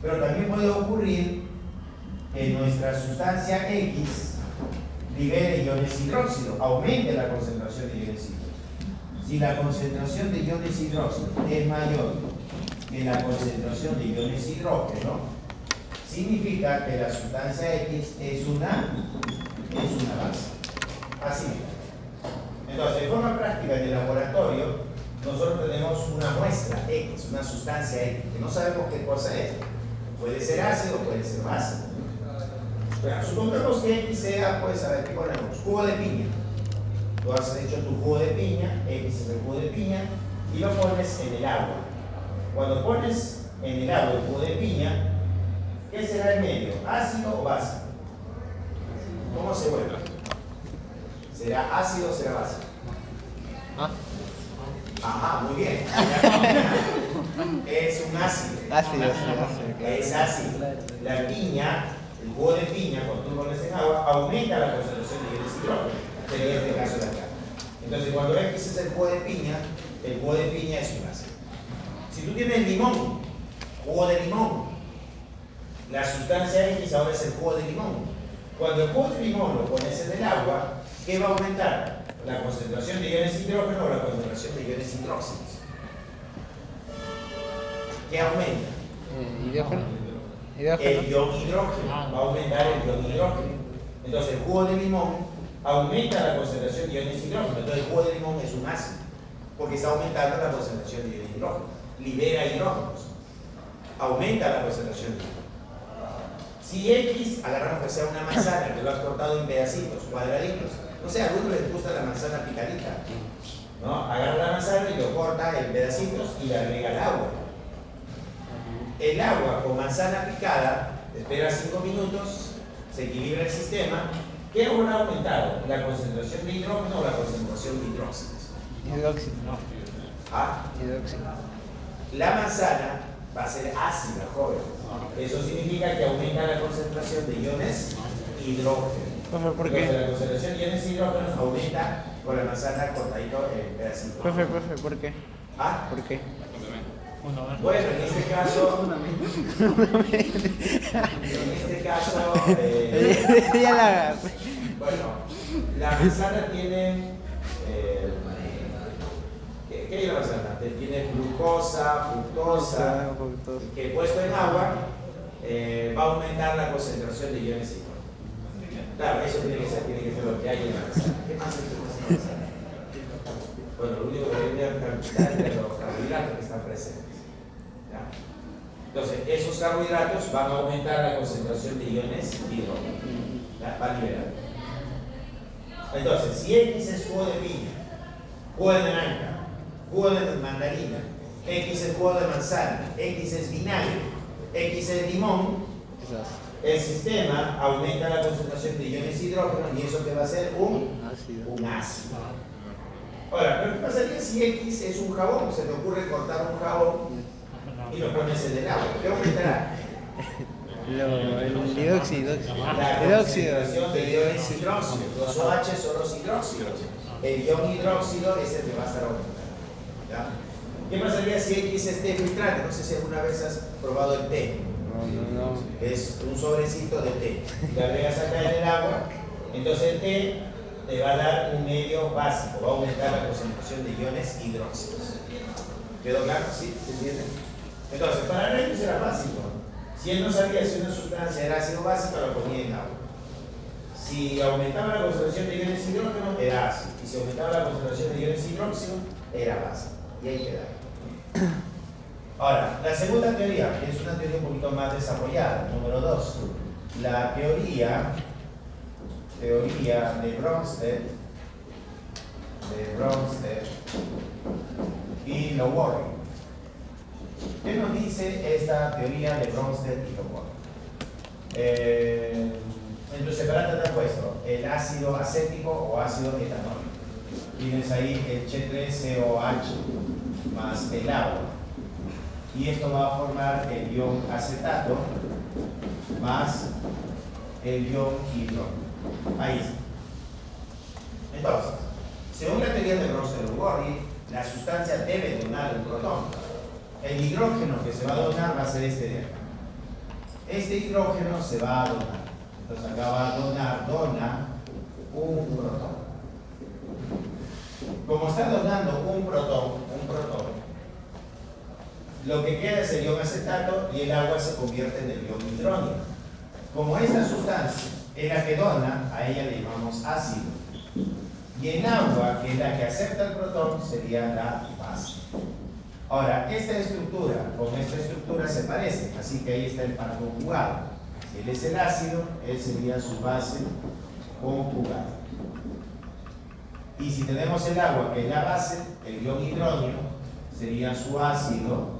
Pero también puede ocurrir que nuestra sustancia X libere iones hidróxido, aumente la concentración de iones hidróxido. Si la concentración de iones hidróxido es mayor que la concentración de iones hidrógeno, significa que la sustancia X es una base. Así. Entonces, de forma práctica en el laboratorio, nosotros tenemos una muestra X, una sustancia X, que no sabemos qué cosa es. Puede ser ácido, puede ser base. Pero supongamos que X sea, pues, a ver, ¿qué ponemos? Jugo de piña. Tú has hecho tu jugo de piña, X es el jugo de piña, y lo pones en el agua. Cuando pones en el agua el jugo de piña, ¿qué será el medio? ¿Ácido o base? ¿Cómo se vuelve? ¿Será ácido o será base? Ah, Ajá, muy bien. Es un ácido. ácido, sí, claro. Es ácido. La piña, el jugo de piña, cuando tú lo pones en agua, aumenta la concentración de iones hidrógeno. Sería este caso de acá. Entonces, cuando X es el jugo de piña es un ácido. Si tú tienes limón, jugo de limón, la sustancia X ahora es el jugo de limón. Cuando el jugo de limón lo pones en el agua, ¿qué va a aumentar? ¿La concentración de iones hidrógeno o la concentración de iones hidróxidos? ¿Qué aumenta? Hidrógeno. El ion hidrógeno. Va a aumentar el ion hidrógeno. Entonces el jugo de limón aumenta la concentración de iones hidrógeno. Entonces el jugo de limón es un ácido, porque está aumentando la concentración de iones hidrógeno. Libera hidrógenos. Aumenta la concentración de hidrógeno. Si X, agarramos que sea una manzana, que lo has cortado en pedacitos, cuadraditos. No sé, a algunos les gusta la manzana picadita, ¿no? Agarra la manzana y lo corta en pedacitos y le agrega el agua. El agua con manzana picada, espera 5 minutos, se equilibra el sistema. ¿Qué habrá aumentado? ¿La concentración de hidrógeno o la concentración de hidróxidos? Hidróxido. Ah, Hidróxido. la manzana va a ser ácida, joven. Eso significa que aumenta la concentración de iones hidrógeno. ¿Por Entonces, qué? la concentración de iones hidrógenos aumenta con la manzana cortadito en pedacitos. Profe, ¿por qué? Ah, ¿Por qué? bueno, en este caso, Ya la... bueno, la manzana tiene, ¿qué hay en la manzana? Tiene glucosa, fructosa, que puesto en agua va a aumentar la concentración de iones hidrógenos. Claro, eso tiene que ser lo que hay en la manzana. ¿Qué más hay en la manzana? Bueno, lo único que voy a cambiar es los carbohidratos que están presentes. ¿Ya? Entonces, esos carbohidratos van a aumentar la concentración de iones hidrógeno. Va a liberar. Entonces, si X es jugo de piña, jugo de naranja, jugo de mandarina, X es jugo de manzana, X es vinagre, X es limón, el sistema aumenta la concentración de iones hidrógeno y eso te va a hacer un ácido. Ahora, ¿pero qué pasaría si X es un jabón? Se te ocurre cortar un jabón y lo pones en el agua. ¿Qué aumentará? El dióxido. La concentración de iones hidróxido. Los OH son los hidróxidos. El ion hidróxido es el que va a estar aumentando. ¿Ya? ¿Qué pasaría si X es té filtrante? No sé si alguna vez has probado el té. No. Es un sobrecito de té. Le agregas acá en el agua, entonces el té te va a dar un medio básico, va a aumentar la concentración de iones hidróxidos. ¿Quedó claro? ¿Sí? ¿Se entiende? Entonces, para Arrhenius era fácil, ¿no? Si él no sabía si una sustancia era ácido básico, lo ponía en agua. Si aumentaba la concentración de iones hidrógeno, era ácido. Y si aumentaba la concentración de iones hidróxido, era básico. Y ahí queda. Ahora, la segunda teoría, que es una teoría un poquito más desarrollada, número 2. La teoría de Bronsted y Lowry. ¿Qué nos dice esta teoría de Bronsted y Lowry? En tu separata te ha puesto el ácido acético o ácido etanólico. Tienes ahí el H3COH más el agua. Y esto va a formar el ion acetato más el ion hidrógeno. Ahí está. Entonces, según la teoría de Bronsted-Lowry, la sustancia debe donar un protón. El hidrógeno que se va a donar va a ser este de acá. Este hidrógeno se va a donar. Entonces acá va a dona un protón. Como está donando un protón, lo que queda es el ion acetato y el agua se convierte en el ion hidrógeno. Como esta sustancia es la que dona, a ella le llamamos ácido. Y el agua, que es la que acepta el protón, sería la base. Ahora, esta estructura con esta estructura se parecen, así que ahí está el par conjugado. Si él es el ácido, él sería su base conjugada. Y si tenemos el agua, que es la base, el ion hidrógeno, sería su ácido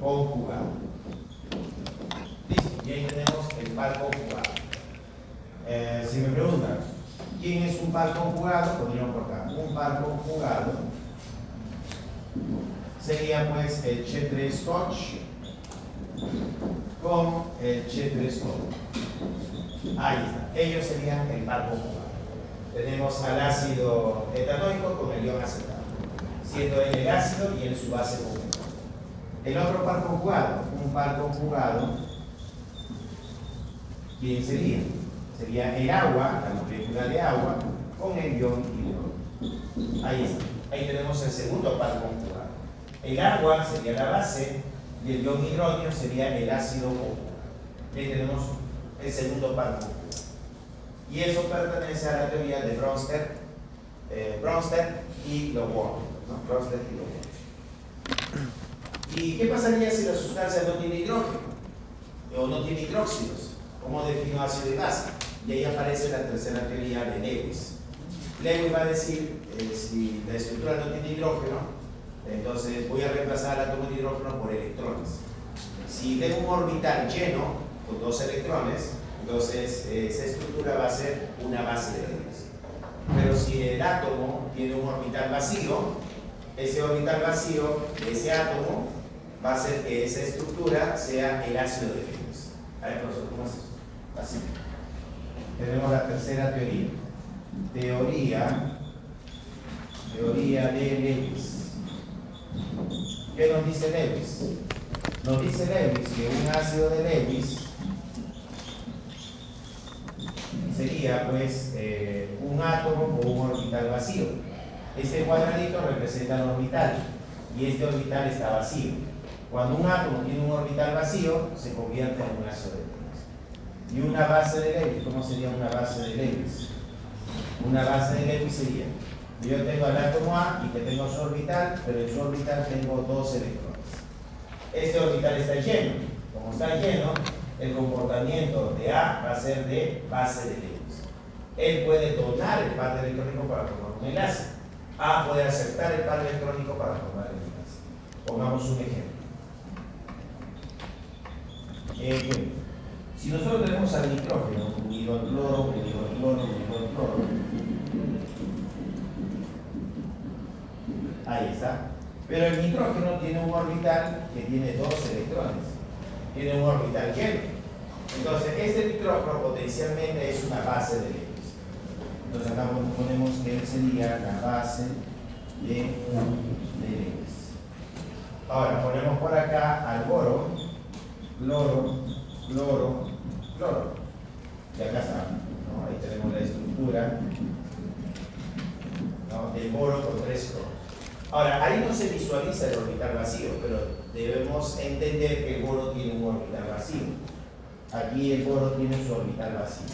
conjugado. Listo, y ahí tenemos el par conjugado. Si me preguntan, ¿quién es un par conjugado? Podríamos por acá. Un par conjugado sería pues el Che3COH con el Che3COH. Ahí está. Ellos serían el par conjugado. Tenemos al ácido etanóico con el ion acetato, siendo él el ácido y él su base conjugada. El otro par conjugado, un par conjugado, ¿quién sería? Sería el agua, la molécula de agua, con el ion hidrógeno. Ahí está. Ahí tenemos el segundo par conjugado. El agua sería la base y el ion hidrógeno sería el ácido conjugado. Ahí tenemos el segundo par conjugado. Y eso pertenece a la teoría de Bronsted y Lowry, ¿no? Bronsted y Lowry. ¿Y qué pasaría si la sustancia no tiene hidrógeno o no tiene hidróxidos? ¿Cómo defino ácido y base? Y ahí aparece la tercera teoría de Lewis. Lewis va a decir, si la estructura no tiene hidrógeno, entonces voy a reemplazar el átomo de hidrógeno por electrones. Si tengo un orbital lleno con 2 electrones, entonces esa estructura va a ser una base de Lewis. Pero si el átomo tiene un orbital vacío, ese orbital vacío de ese átomo va a hacer que esa estructura sea el ácido de Lewis. A ver, profesor, ¿cómo es eso? Así. Tenemos la tercera teoría. Teoría de Lewis. ¿Qué nos dice Lewis? Nos dice Lewis que un ácido de Lewis sería pues un átomo con un orbital vacío. Este cuadradito representa el orbital y este orbital está vacío. Cuando un átomo tiene un orbital vacío, se convierte en un ácido de Lewis. Y una base de Lewis, ¿cómo sería una base de Lewis? Una base de Lewis sería, yo tengo el átomo A y que tengo su orbital, pero en su orbital tengo 2 electrones. Este orbital está lleno. Como está lleno, el comportamiento de A va a ser de base de Lewis. Él puede donar el par electrónico para formar un enlace. A puede aceptar el par electrónico para formar el enlace. Pongamos un ejemplo. Bueno, si nosotros tenemos al nitrógeno unido al cloro, unido al cloro, unido al cloro, ahí está. Pero el nitrógeno tiene un orbital que tiene 2 electrones. Tiene un orbital lleno. Entonces, este nitrógeno potencialmente es una base de Lewis. Entonces, acá ponemos que él sería la base de Lewis. Ahora, ponemos por acá al boro, cloro, cloro, cloro. Y acá está, ¿no? Ahí tenemos la estructura, ¿no?, del boro con 3 cloros. Ahora, ahí no se visualiza el orbital vacío, pero debemos entender que el boro tiene un orbital vacío. Aquí el boro tiene su orbital vacío.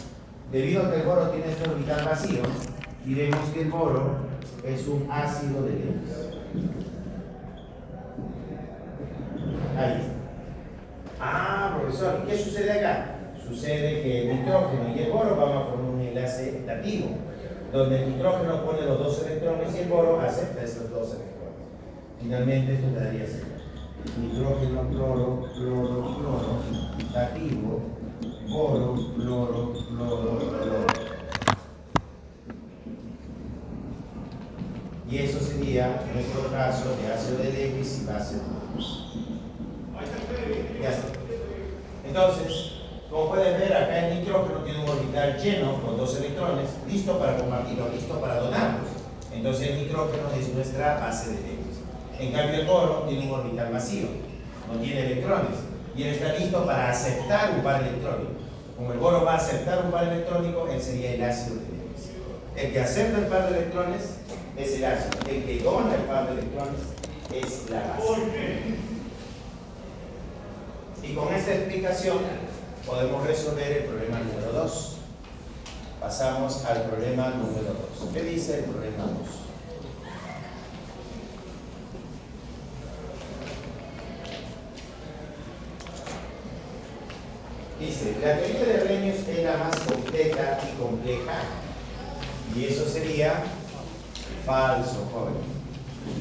Debido a que el boro tiene este orbital vacío, diremos que el boro es un ácido de Lewis. Ahí está. Ah, profesor, ¿qué sucede acá? Sucede que el nitrógeno y el boro van a formar un enlace dativo, donde el nitrógeno pone los 2 electrones y el boro acepta esos 2 electrones. Finalmente esto quedaría así: nitrógeno, cloro, cloro, cloro, dativo, boro, cloro, cloro, cloro. Y eso sería nuestro caso de ácido de Lewis y base de Lewis. Ya está. Entonces, como pueden ver, acá el nitrógeno tiene un orbital lleno con 2 electrones, listo para compartirlo, listo para donarlos. Entonces el nitrógeno es nuestra base de Lewis. En cambio el boro tiene un orbital vacío, no tiene electrones, y él está listo para aceptar un par electrónico. Como el boro va a aceptar un par electrónico, él sería el ácido de Lewis. El que acepta el par de electrones es el ácido. El que dona el par de electrones es la base. Y con esta explicación podemos resolver el problema número 2. Pasamos al problema número 2. ¿Qué dice el problema 2? Dice, la teoría de Arrhenius es la más completa y compleja. Y eso sería falso, joven.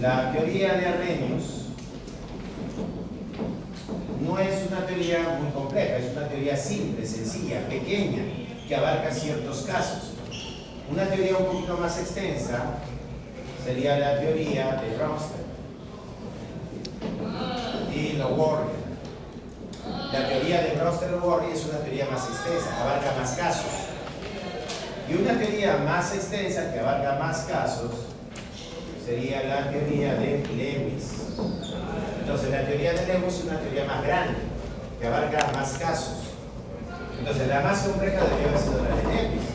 La teoría de Arrhenius no es una teoría muy compleja, es una teoría simple, sencilla, pequeña, que abarca ciertos casos. Una teoría un poquito más extensa sería la teoría de Bronsted y Lowry. La teoría de Bronsted-Lowry es una teoría más extensa, abarca más casos. Y una teoría más extensa que abarca más casos sería la teoría de Lewis. Entonces la teoría de Lewis es una teoría más grande, que abarca más casos. Entonces la más compleja debería haber sido la de Lewis.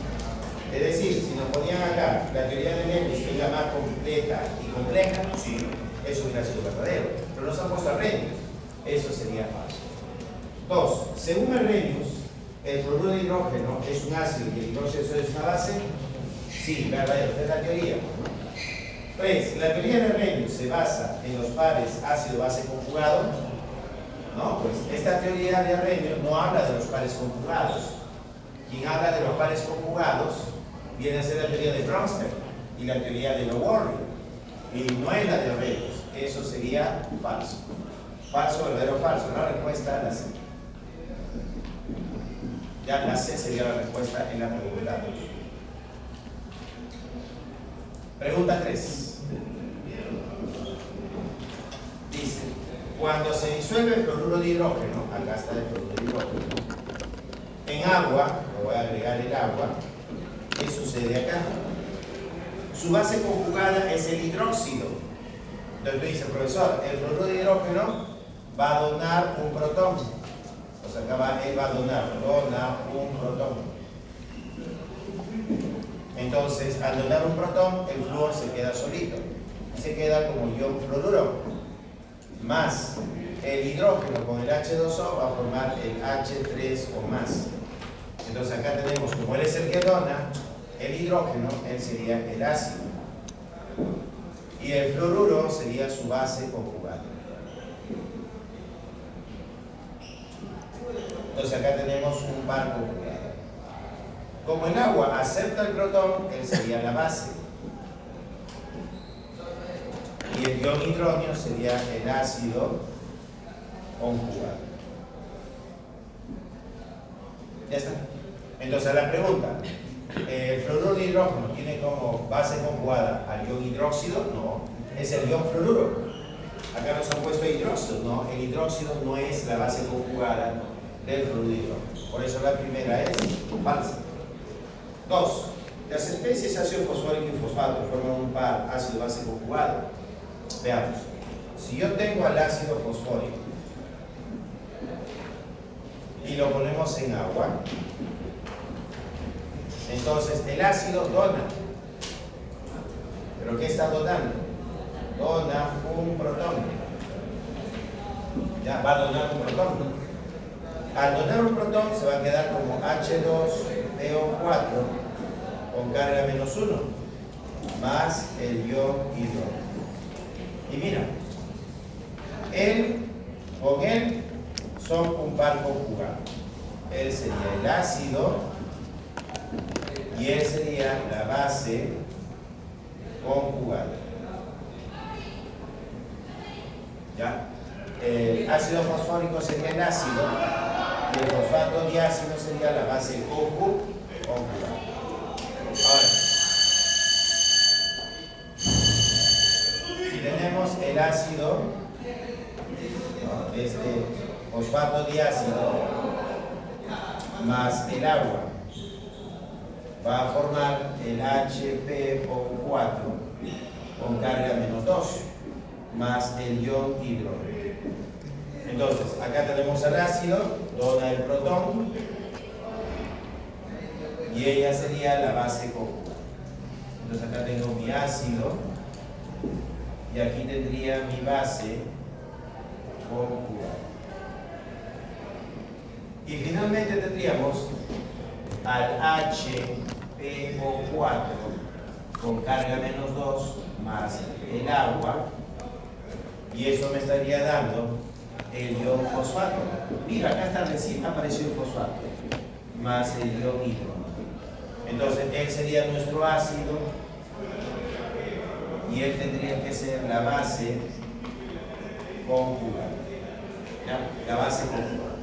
Es decir, si nos ponían acá la teoría de Lewis, que es la más completa y compleja, sí, eso hubiera sido verdadero. Pero nos han puesto Arrhenius, eso sería falso. 2. Según Arrhenius, el cloruro de hidrógeno es un ácido y el hidrógeno es una base. Sí, verdadero, esta es la teoría. 3. La teoría de Arrhenius se basa en los pares ácido-base conjugado. No, pues esta teoría de Arrhenius no habla de los pares conjugados. Quien habla de los pares conjugados viene a ser la teoría de Bronsted y la teoría de Lowry. Y no es la de Arrhenius. Eso sería falso. Falso, verdadero, falso. La respuesta es la C. Ya la C sería la respuesta en la pregunta 2. Pregunta 3. Dice, cuando se disuelve el cloruro de hidrógeno, acá está el cloruro de hidrógeno, en agua, le voy a agregar el agua, ¿qué sucede acá? Su base conjugada es el hidróxido. Entonces dice, profesor, el cloruro de hidrógeno va a donar un protón. O sea, acá él va a donar un protón. Entonces, al donar un protón, el flúor se queda solito. Se queda como ion fluoruro. Más el hidrógeno con el H2O va a formar el H3 o más. Entonces acá tenemos, como él es el que dona, el hidrógeno, él sería el ácido. Y el fluoruro sería su base conjugada. Entonces acá tenemos un par conjugado. Como el agua acepta el protón, él sería la base. Y el ion hidrógeno sería el ácido conjugado. Ya está. Entonces la pregunta, ¿el fluoruro de hidrógeno tiene como base conjugada al ion hidróxido? No, es el ion fluoruro. Acá nos han puesto hidróxido, no, el hidróxido no es la base conjugada del fluoruro de hidrógeno. Por eso la primera es falsa. 2. Las especies ácido fosfórico y fosfato forman un par ácido-base conjugado. Veamos. Si yo tengo al ácido fosfórico y lo ponemos en agua, entonces el ácido dona. ¿Pero qué está donando? Dona un protón. Ya, va a donar un protón. Al donar un protón se va a quedar como H2PO4 con carga -1 más el ion hidrógeno. Y mira, él con él son un par conjugado. Él sería el ácido y él sería la base conjugada. ¿Ya? El ácido fosfórico sería el ácido y el fosfato diácido sería la base conjugada. Ahora, si tenemos el ácido, ¿no?, este fosfato diácido más el agua, va a formar el HPO4 con carga -2 más el ion hidrógeno. Entonces, acá tenemos el ácido, dona el protón y ella sería la base conjugada. Entonces acá tengo mi ácido y aquí tendría mi base conjugada. Y finalmente tendríamos al HPO4 con carga -2 más el agua, y eso me estaría dando el ion fosfato. Mira, acá está recién apareció el fosfato más el ion hidrógeno. Entonces él sería nuestro ácido y él tendría que ser la base conjugada. ¿Ya? La base conjugada.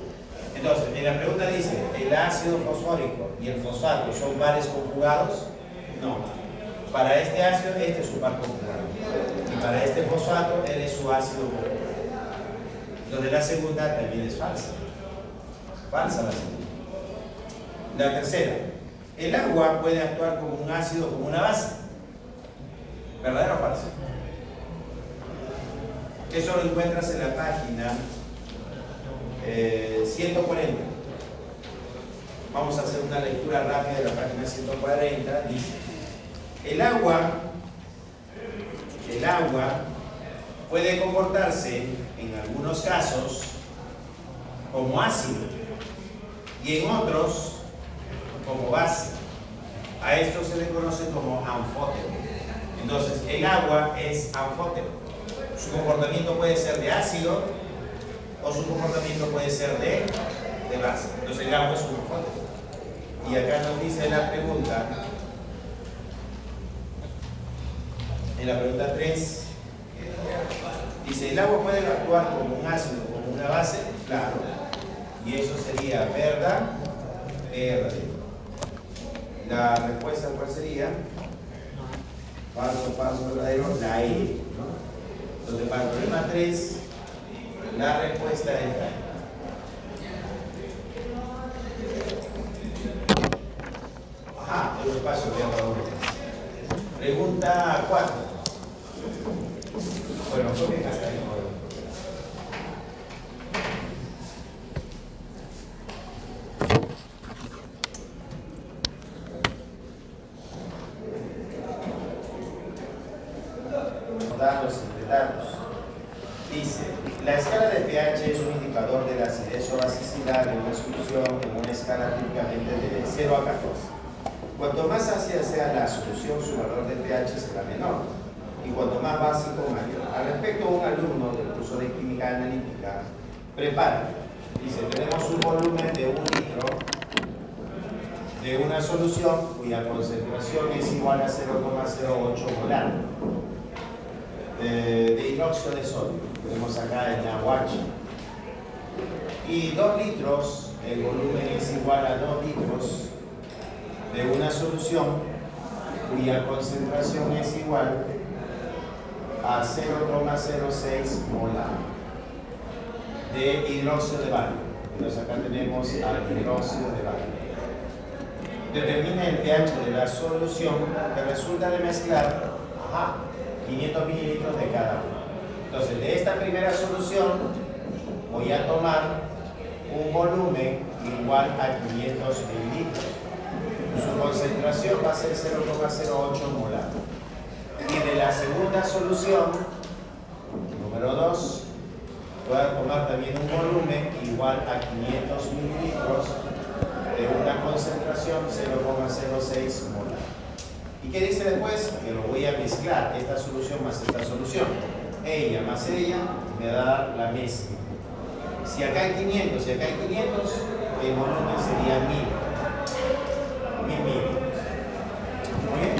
Entonces, en la pregunta dice, ¿el ácido fosfórico y el fosfato son pares conjugados? No. Para este ácido, este es su par conjugado. Y para este fosfato, él es su ácido conjugado. Entonces, la segunda también es falsa. Falsa la segunda. La tercera, el agua puede actuar como un ácido, como una base. ¿Verdadero o falso? Eso lo encuentras en la página 140. Vamos a hacer una lectura rápida de la página 140. Dice, el agua puede comportarse en algunos casos como ácido y en otros como base. A esto se le conoce como anfótero. Entonces, el agua es anfótero. Su comportamiento puede ser de ácido o su comportamiento puede ser de base. Entonces, el agua es un anfótero. Y acá nos dice la pregunta, en la pregunta 3, dice, ¿el agua puede actuar como un ácido o como una base? Claro. Y eso sería verdad, verdadero. La respuesta, ¿cuál sería? Falso, falso, verdadero, la E, ¿no? Entonces, para el problema 3, la respuesta es la E. Ajá, el espacio que para uno. Pregunta 4. Bueno, ¿por qué hasta ahí? Datos entre datos. Dice, la escala de pH es un indicador de la acidez o basicidad de una solución en una escala típicamente de 0 a 14. Cuanto más ácida sea la solución, su valor de pH será menor, y cuanto más básico, mayor. Al respecto, un alumno del curso de química analítica prepara Dice, tenemos un volumen de 1 litro de una solución cuya concentración es igual a 0,08 molar de hidróxido de sodio. Tenemos acá en la guacha. Y 2 litros, el volumen es igual a 2 litros de una solución cuya concentración es igual a 0,06 molar de hidróxido de bario. Entonces acá tenemos al hidróxido de bario. Determina el pH de la solución que resulta de mezclar 500 mililitros de cada uno. Entonces de esta primera solución voy a tomar un volumen igual a 500 mililitros. Su concentración va a ser 0,08 molar. Y de la segunda solución, número 2, voy a tomar también un volumen igual a 500 mililitros de una concentración 0,06 molar. ¿Y qué dice después? Que lo voy a mezclar, esta solución más esta solución. Ella más ella me va a dar la mezcla. Si acá hay 500 y acá hay 500, el volumen sería 1000 mililitros. Muy bien.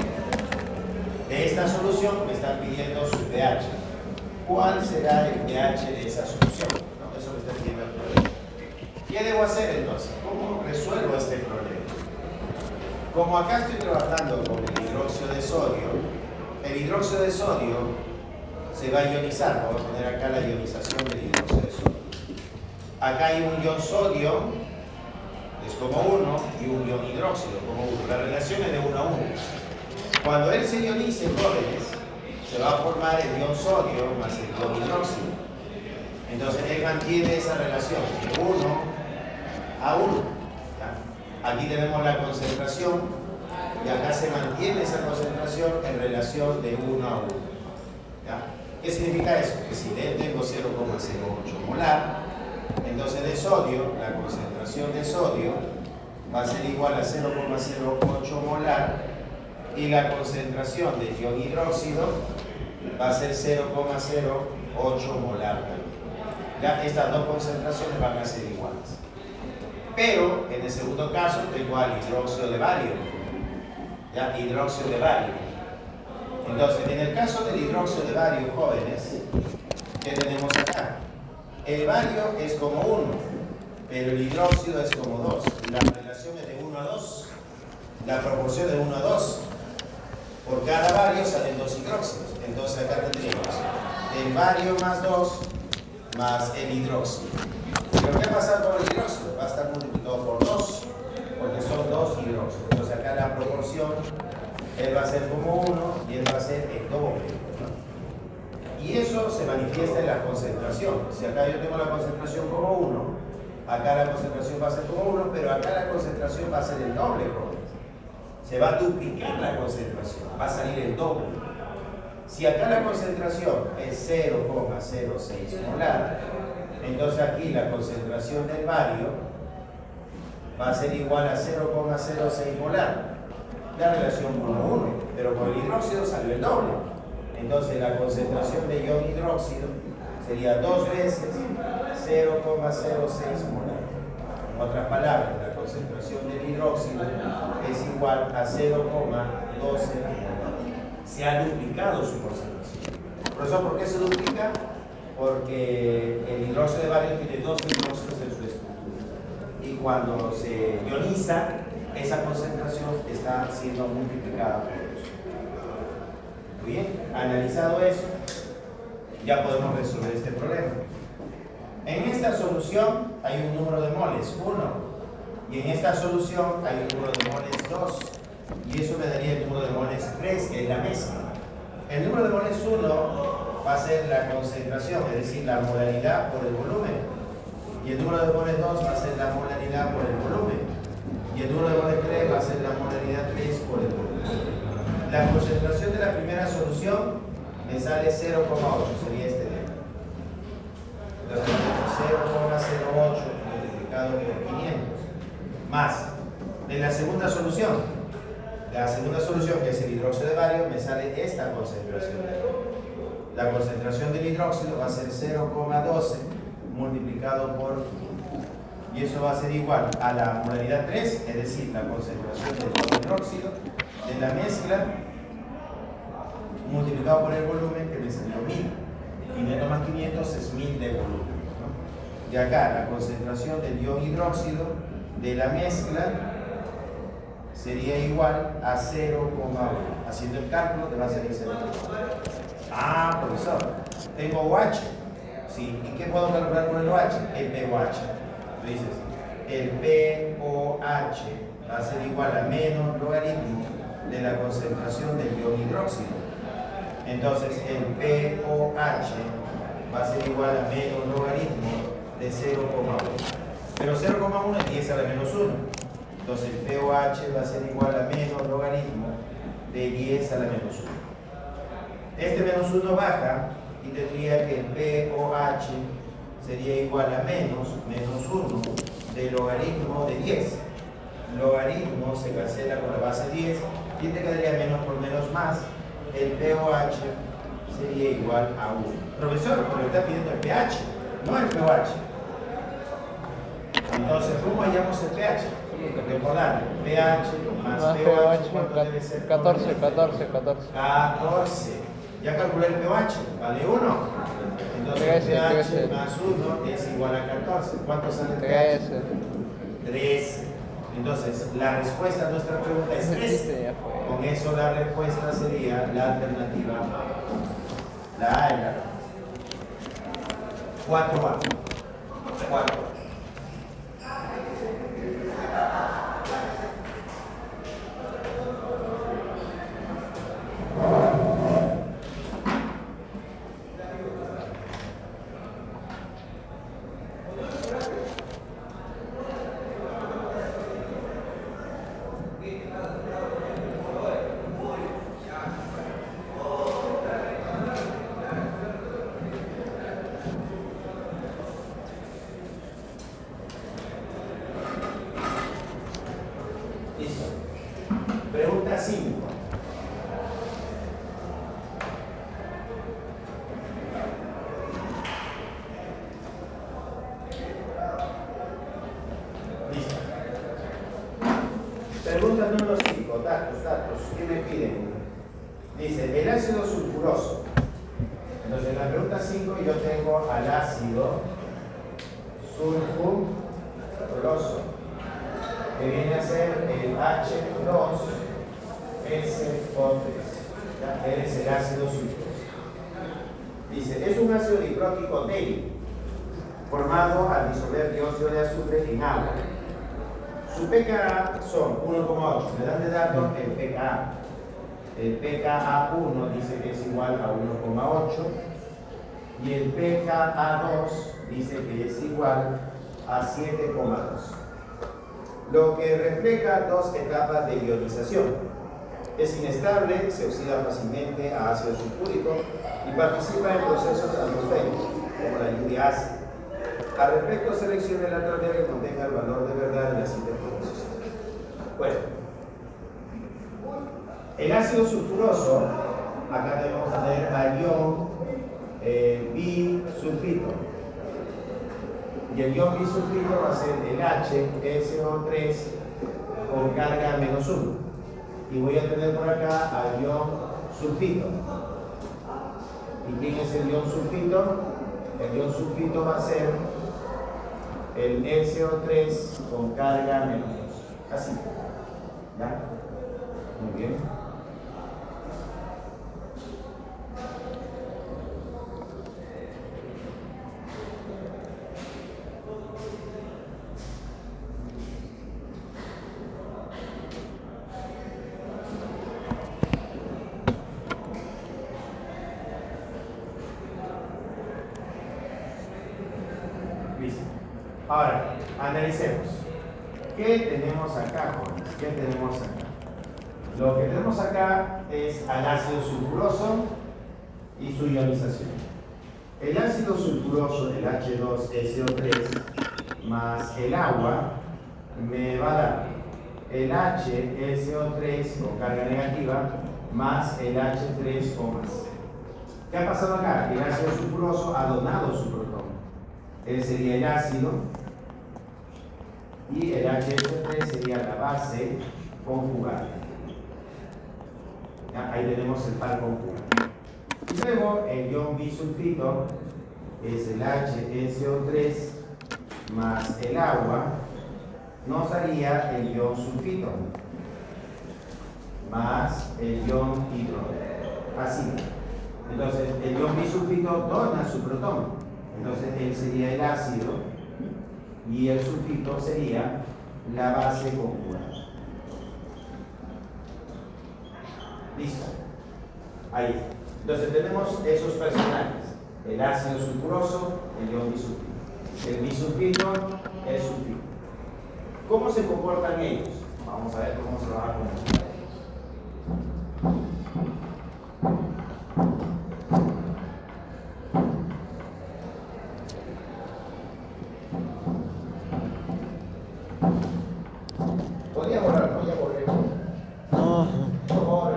De esta solución me están pidiendo su pH. ¿Cuál será el pH de esa solución? ¿No? Eso me está pidiendo el problema. ¿Qué debo hacer entonces? ¿Cómo resuelvo este problema? Como acá estoy trabajando con el hidróxido de sodio, el hidróxido de sodio se va a ionizar. Vamos a poner acá la ionización del hidróxido de sodio. Acá hay un ion sodio, es como 1, y un ion hidróxido como 1. La relación es de 1 a 1. Cuando él se ionice, jóvenes, se va a formar el ion sodio más el ion hidróxido. Entonces él mantiene esa relación de 1 a 1. ¿Ya? Aquí tenemos la concentración y acá se mantiene esa concentración en relación de 1 a 1. ¿Ya? ¿Qué significa eso? Que si D tengo 0,08 molar, entonces de sodio, la concentración de sodio va a ser igual a 0,08 molar y la concentración de ion hidróxido va a ser 0,08 molar también. Ya estas dos concentraciones van a ser iguales. Pero en el segundo caso tengo al hidróxido de bario. Ya, hidróxido de bario. Entonces, en el caso del hidróxido de bario, jóvenes, ¿qué tenemos acá? El bario es como 1, pero el hidróxido es como 2. La relación es de 1 a 2. La proporción de 1 a 2. Por cada bario salen 2 hidróxidos. Entonces acá tendríamos el bario más 2 más el hidróxido. Pero ¿qué pasa con el hidróxido? Va a estar multiplicado por 2, porque son 2 hidróxidos. Entonces acá la proporción, él va a ser como 1 y él va a ser el doble. Y eso se manifiesta en la concentración. Si acá yo tengo la concentración como 1, acá la concentración va a ser como 1, pero acá la concentración va a ser el doble, jóvenes. Se va a duplicar la concentración, va a salir el doble. Si acá la concentración es 0,06 molar, entonces aquí la concentración del bario va a ser igual a 0,06 molar. La relación 1 a 1, pero con el hidróxido salió el doble. Entonces la concentración de ion hidróxido sería 2 veces 0,06 molar. En otras palabras, la concentración del hidróxido es igual a 0,12 molar. Se ha duplicado su concentración. ¿Por eso por qué se duplica? Porque el hidróxido de bario tiene 2 hidróxidos en su estructura. Y cuando se ioniza, esa concentración está siendo multiplicada por 2. Bien, analizado eso, ya podemos resolver este problema. En esta solución hay un número de moles, 1, y en esta solución hay un número de moles, 2, y eso me daría el número de moles 3, que es la mezcla. El número de moles 1 va a ser la concentración, es decir, la molaridad por el volumen, y el número de moles 2 va a ser la molaridad por el volumen, y el número de moles 3 va a ser la molaridad 3 por el volumen. La concentración de la primera solución me sale 0,8, sería este de aquí. Entonces, 0,08 multiplicado por 500. Más, de la segunda solución, que es el hidróxido de bario, me sale esta concentración. La concentración del hidróxido va a ser 0,12 multiplicado por y eso va a ser igual a la molaridad 3, es decir, la concentración del hidróxido de la mezcla multiplicado por el volumen, que me salió 1000. 500 más 500 es 1000 de volumen, ¿no? Y acá la concentración del ion hidróxido de la mezcla sería igual a 0,1. Haciendo el cálculo te va a salir 0,1. Ah, profesor, tengo OH. Sí, ¿y qué puedo calcular con el OH? El pOH. Tú dices, el pOH va a ser igual a menos logaritmo de la concentración del ion hidróxido. Entonces, el pOH va a ser igual a menos logaritmo de 0,1. Pero 0,1 es 10 a la menos 1. Entonces, el pOH va a ser igual a menos logaritmo de 10 a la menos 1. Este menos 1 baja y tendría que el pOH sería igual a menos 1 de logaritmo de 10. Logaritmo se cancela con la base 10 y te quedaría menos por menos más. El pOH sería igual a 1. Profesor, pero está pidiendo el pH, no el pOH. Entonces, ¿cómo hallamos el pH? Recordar, pH más pOH, ¿cuánto debe ser? 14. 14. Ya calculé el pOH, vale 1. Entonces, el pH más 1 es igual a 14. ¿Cuánto sale el pH? 13. Entonces, la respuesta a nuestra pregunta es 13. Con eso la respuesta sería la alternativa la A y la B. 4A. 4. Listo. Pregunta 5. Listo. Pregunta número 5. Datos. ¿Qué me piden? Dice, el ácido sulfuroso. Entonces, en la pregunta 5 yo tengo al ácido sulfuroso, que viene a ser el H2SO3. Es el ácido sulfuroso. Dice, es un ácido diprótico débil, formado al disolver dióxido de azufre en agua. Su pKa son 1,8. Me dan de datos el pKa. El pKa1 dice que es igual a 1,8 y el pKa2 dice que es igual a 7,2. Lo que refleja dos etapas de ionización. Es inestable, se oxida fácilmente a ácido sulfúrico y participa en procesos atmosféricos, como la lluvia ácida. Al respecto, seleccione la alternativa que contenga el valor de verdad de la siguiente proposición. Bueno, el ácido sulfuroso, acá debemos tener al ion bisulfito. Y el ion bisulfito va a ser el HSO3 con carga menos 1. Y voy a tener por acá al ion sulfito. ¿Y quién es el ion sulfito? El ion sulfito va a ser el SO3 con carga menos 2. Así. ¿Ya? Muy bien. Listo. Ahora, analicemos. ¿Qué tenemos acá, jóvenes? ¿Qué tenemos acá? Lo que tenemos acá es al ácido sulfuroso y su ionización. El ácido sulfuroso, el H2SO3, más el agua, me va a dar el HSO3 con carga negativa más el H3 o más. ¿Qué ha pasado acá? El ácido sulfuroso ha donado su protón. Él sería el ácido y el HSO3 sería la base conjugada. Ya, ahí tenemos el par conjugado. Y luego el ion bisulfito es el HSO3 más el agua, nos daría el ion sulfito más el ion hidrógeno. Así. Entonces, el ion bisulfito dona su protón. Entonces, él sería el ácido y el sulfito sería la base conjugada. Listo. Ahí está. Entonces, tenemos esos personajes: el ácido sulfuroso, el ion bisulfito. El bisulfito, el sulfito. ¿Cómo se comportan ellos? Vamos a ver cómo se van a comportar. Podría borrar, ¿no? Ya borré. No, Borre.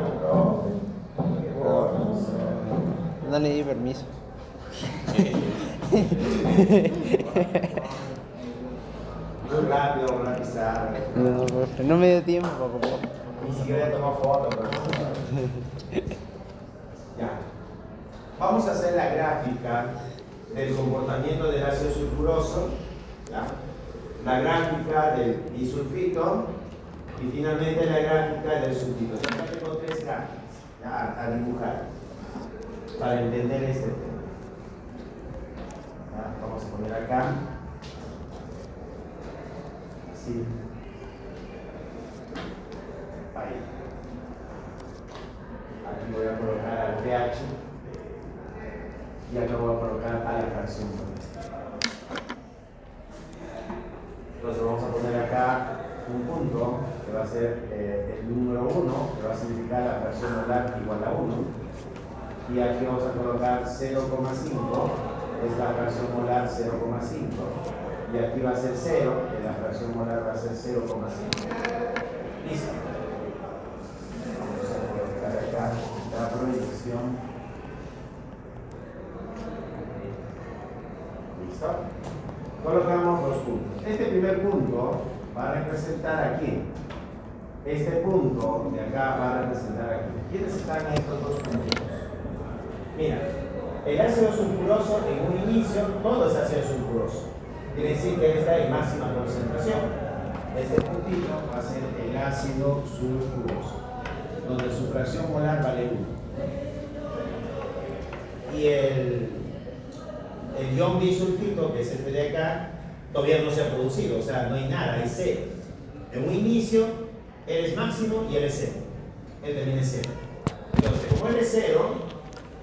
no le di permiso. Muy rápido, una pizarra. No, profe, no me dio tiempo para copiar. Ni siquiera tomó foto, pero... Ya. Vamos a hacer la gráfica del comportamiento del ácido sulfuroso, ¿ya? La gráfica del disulfito y finalmente la gráfica del sulfito. Acá tengo tres gráficas, ¿ya? A dibujar para entender este tema. ¿Ya? Vamos a poner acá. Así. Ahí. Aquí voy a colocar al pH y acá voy a colocar a la fracción. Entonces vamos a poner acá un punto que va a ser el número 1, que va a significar la fracción molar igual a 1. Y aquí vamos a colocar 0,5, es la fracción molar 0,5. Y aquí va a ser 0, que la fracción molar va a ser 0,5. Listo. Vamos a colocar acá la proyección. ¿Listo? Colocamos los puntos. Este primer punto va a representar aquí. Este punto de acá va a representar aquí. ¿Quiénes están en estos dos puntos? Mira, el ácido sulfuroso en un inicio, todo es ácido sulfuroso. Quiere decir que está en máxima concentración. Este puntito va a ser el ácido sulfuroso, donde su fracción molar vale 1. Y el ion bisulfito, que es este de acá, todavía no se ha producido, o sea, no hay nada, es 0. En un inicio, él es máximo y él es 0. Él también es 0. Entonces, como él es 0,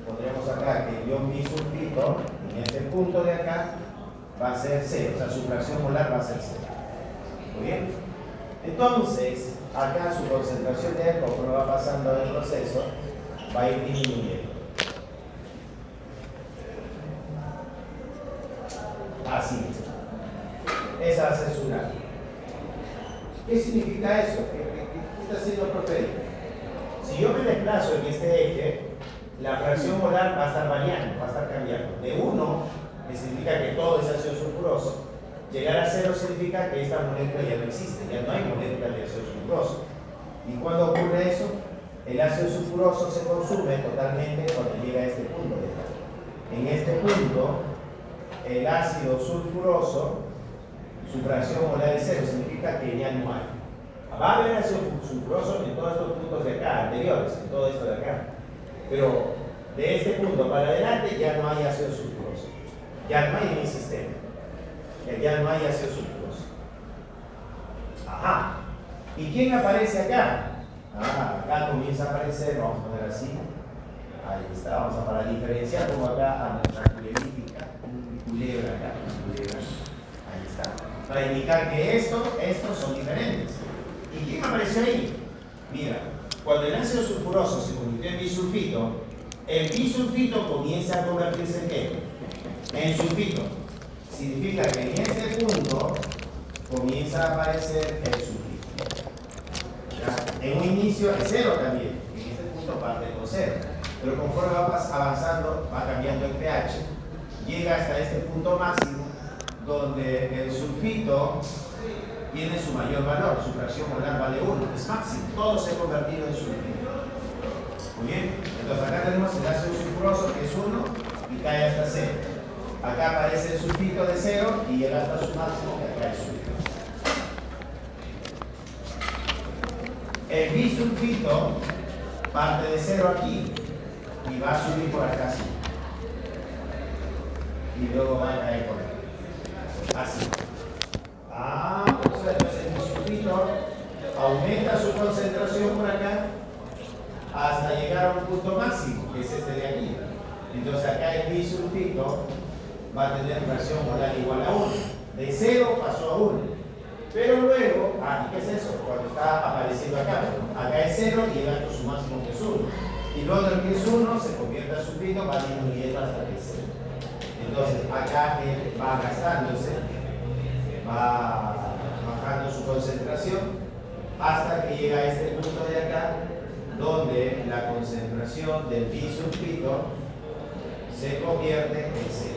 pondremos acá que el ion bisulfito, en este punto de acá, va a ser 0, o sea, su fracción molar va a ser 0. ¿Muy bien? Entonces, acá su concentración de alcohol, como va pasando el proceso, va a ir disminuyendo. Así. Esa va a ser su gráfica. ¿Qué significa eso? ¿Qué está haciendo el profe? Si yo me desplazo en este eje, la fracción molar va a estar variando, va a estar cambiando. De 1, que significa que todo es ácido sulfuroso, llegar a 0 significa que esta molécula ya no existe, ya no hay molécula de ácido sulfuroso. ¿Y cuando ocurre eso? El ácido sulfuroso se consume totalmente cuando llega a este punto de acá. En este punto, el ácido sulfuroso, su fracción molar es 0, significa que ya no hay. Va a haber ácido sulfuroso en todos estos puntos de acá, anteriores, en todo esto de acá. Pero de este punto para adelante ya no hay ácido sulfuroso. Ya no hay en el sistema. Ya no hay ácido sulfuroso. Ajá. ¿Y quién aparece acá? Acá comienza a aparecer, vamos a poner así. Ahí está, vamos a para diferenciar como acá a nuestra culebrítica, culebra acá, culebra. Ahí está. Para indicar que estos son diferentes. ¿Y quién apareció ahí? Mira, cuando el ácido sulfuroso se convirtió en bisulfito, el bisulfito comienza a convertirse en ¿qué? En sulfito. Significa que en este punto comienza a aparecer el sulfito. ¿Ya? En un inicio es 0 también. En este punto parte con 0. Pero conforme va avanzando, va cambiando el pH. Llega hasta este punto máximo, donde el sulfito tiene su mayor valor, su fracción molar vale 1, es máximo, todo se ha convertido en sulfito. Muy bien, entonces acá tenemos el ácido sulfuroso que es 1 y cae hasta 0. Acá aparece el sulfito de 0 y llega hasta su máximo que acá es 1. El bisulfito parte de 0 aquí y va a subir por acá así. Y luego va a caer por aquí. Así. Entonces el bisulfito aumenta su concentración por acá hasta llegar a un punto máximo, que es este de aquí. Entonces acá el bisulfito va a tener fracción molar igual a 1. De 0 pasó a 1. Pero luego, ¿qué es eso? Cuando está apareciendo acá. Acá es 0 y llega hasta su máximo que es 1. Y luego el que es 1 se convierte a sulfito, va disminuyendo hasta que es 0. Entonces acá él va gastándose, va bajando su concentración hasta que llega a este punto de acá, donde la concentración del bisulfito se convierte en 0.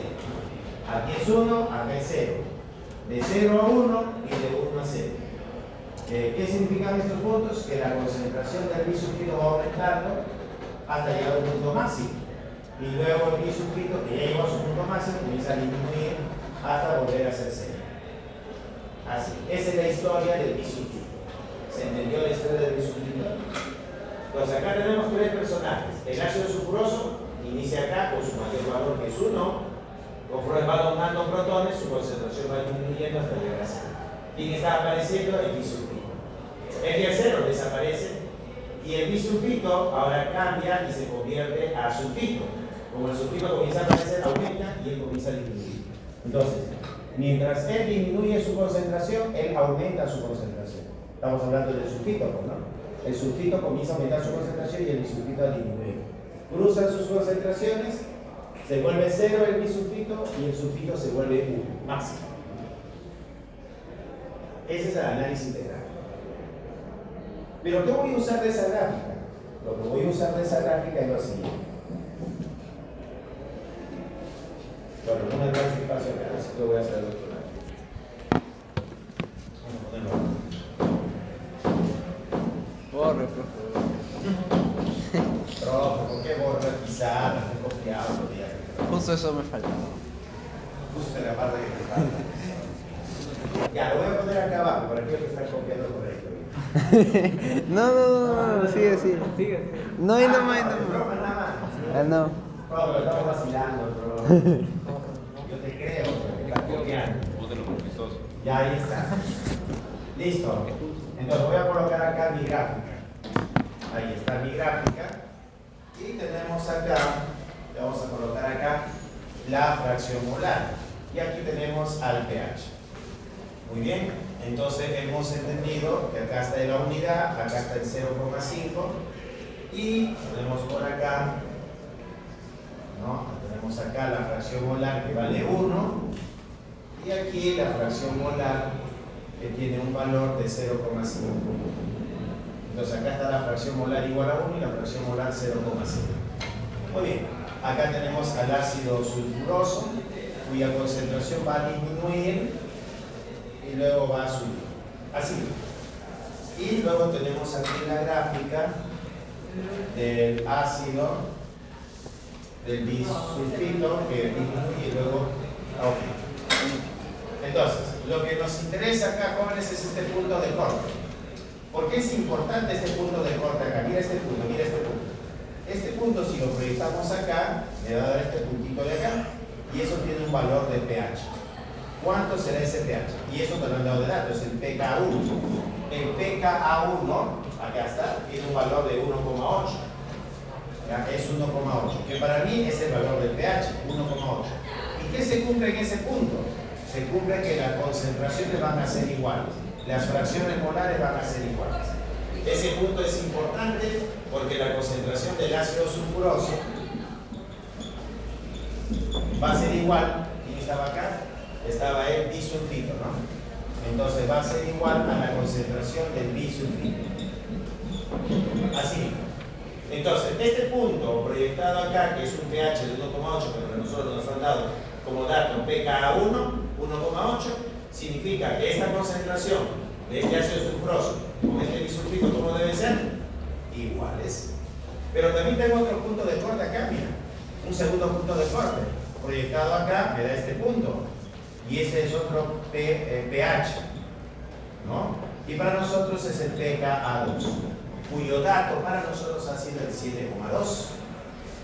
Aquí es 1, acá es 0. De 0 a 1 y de 1 a 0. ¿Qué significan estos puntos? Que la concentración del bisulfito va aumentando hasta llegar a un punto máximo. Y luego el bisulfito, que ya llegó a su punto máximo, comienza a disminuir hasta volver a ser 0. Así. Esa es la historia del bisulfito. ¿Se entendió la historia del bisulfito? Entonces acá tenemos tres personajes. El ácido sulfuroso inicia acá con su mayor valor que es 1. Conforme va donando protones, su concentración va disminuyendo hasta llegar a 0. ¿Quién está apareciendo? El bisulfito. El día 0 desaparece y el bisulfito ahora cambia y se convierte a sulfito. Como el sulfito comienza a aparecer, aumenta y él comienza a disminuir. Entonces, mientras él disminuye su concentración, él aumenta su concentración. Estamos hablando del sulfito, ¿no? El sulfito comienza a aumentar su concentración y el bisulfito a disminuir. Cruzan sus concentraciones, se vuelve 0 el bisulfito y el sulfito se vuelve 1, máximo. Ese es el análisis integral. Pero ¿qué voy a usar de esa gráfica? Lo que voy a usar de esa gráfica es lo siguiente. Bueno, no me da espacio acá, así que voy a hacer el otro lado. Vamos a ponerlo acá. Borre, profe. Profe, ¿por qué borra pizarra? Estoy copiado, Justo eso me faltaba. justo en la parte que te falta. Ya, lo voy a poner acá abajo para aquellos que están copiando correcto. No, sigue. No, broma, no. nada más. No. Bro, pero estamos vacilando, bro. Yo te creo, porque estás copiando. Vos de lo conquistoso. Ya, ahí está. Listo. Entonces voy a colocar acá mi gráfica. Ahí está mi gráfica. Y tenemos acá, le vamos a colocar acá la fracción molar. Y aquí tenemos al pH. Muy bien. Entonces hemos entendido que acá está en la unidad, acá está el 0,5. Y tenemos por acá, ¿no? Tenemos acá la fracción molar que vale 1. Y aquí la fracción molar que tiene un valor de 0,5. Entonces acá está la fracción molar igual a 1 y la fracción molar 0,5. Muy bien, acá tenemos al ácido sulfuroso, cuya concentración va a disminuir y luego va a subir. Así. Y luego tenemos aquí la gráfica del ácido, del bisulfito, que disminuye y luego aumenta. Entonces, lo que nos interesa acá, jóvenes, es este punto de corte. ¿Por qué es importante este punto de corte acá? Mira este punto, mira este punto. Este punto, si lo proyectamos acá, me va a dar este puntito de acá, y eso tiene un valor de pH. ¿Cuánto será ese pH? Y eso te lo han dado de datos, el pKa1. El pKa1, acá está, tiene un valor de 1,8. Es 1,8, que para mí es el valor del pH, 1,8. ¿Y qué se cumple en ese punto? Se cumple que las concentraciones van a ser iguales, las fracciones molares van a ser iguales. Ese punto es importante porque la concentración del ácido sulfuroso va a ser igual. ¿Quién estaba acá? Estaba el bisulfito, ¿no? Entonces va a ser igual a la concentración del bisulfito. Así. Entonces, este punto proyectado acá, que es un pH de 1,8, pero nosotros nos han dado como dato pKa1, 1,8, significa que esta concentración de este ácido sulfuroso con este bisulfito, ¿cómo deben ser? Iguales. Pero también tengo otro punto de corte acá, mira. Un segundo punto de corte. Proyectado acá me da este punto. Y ese es otro pH, ¿no? Y para nosotros es el pKa2, cuyo dato para nosotros ha sido el 7,2.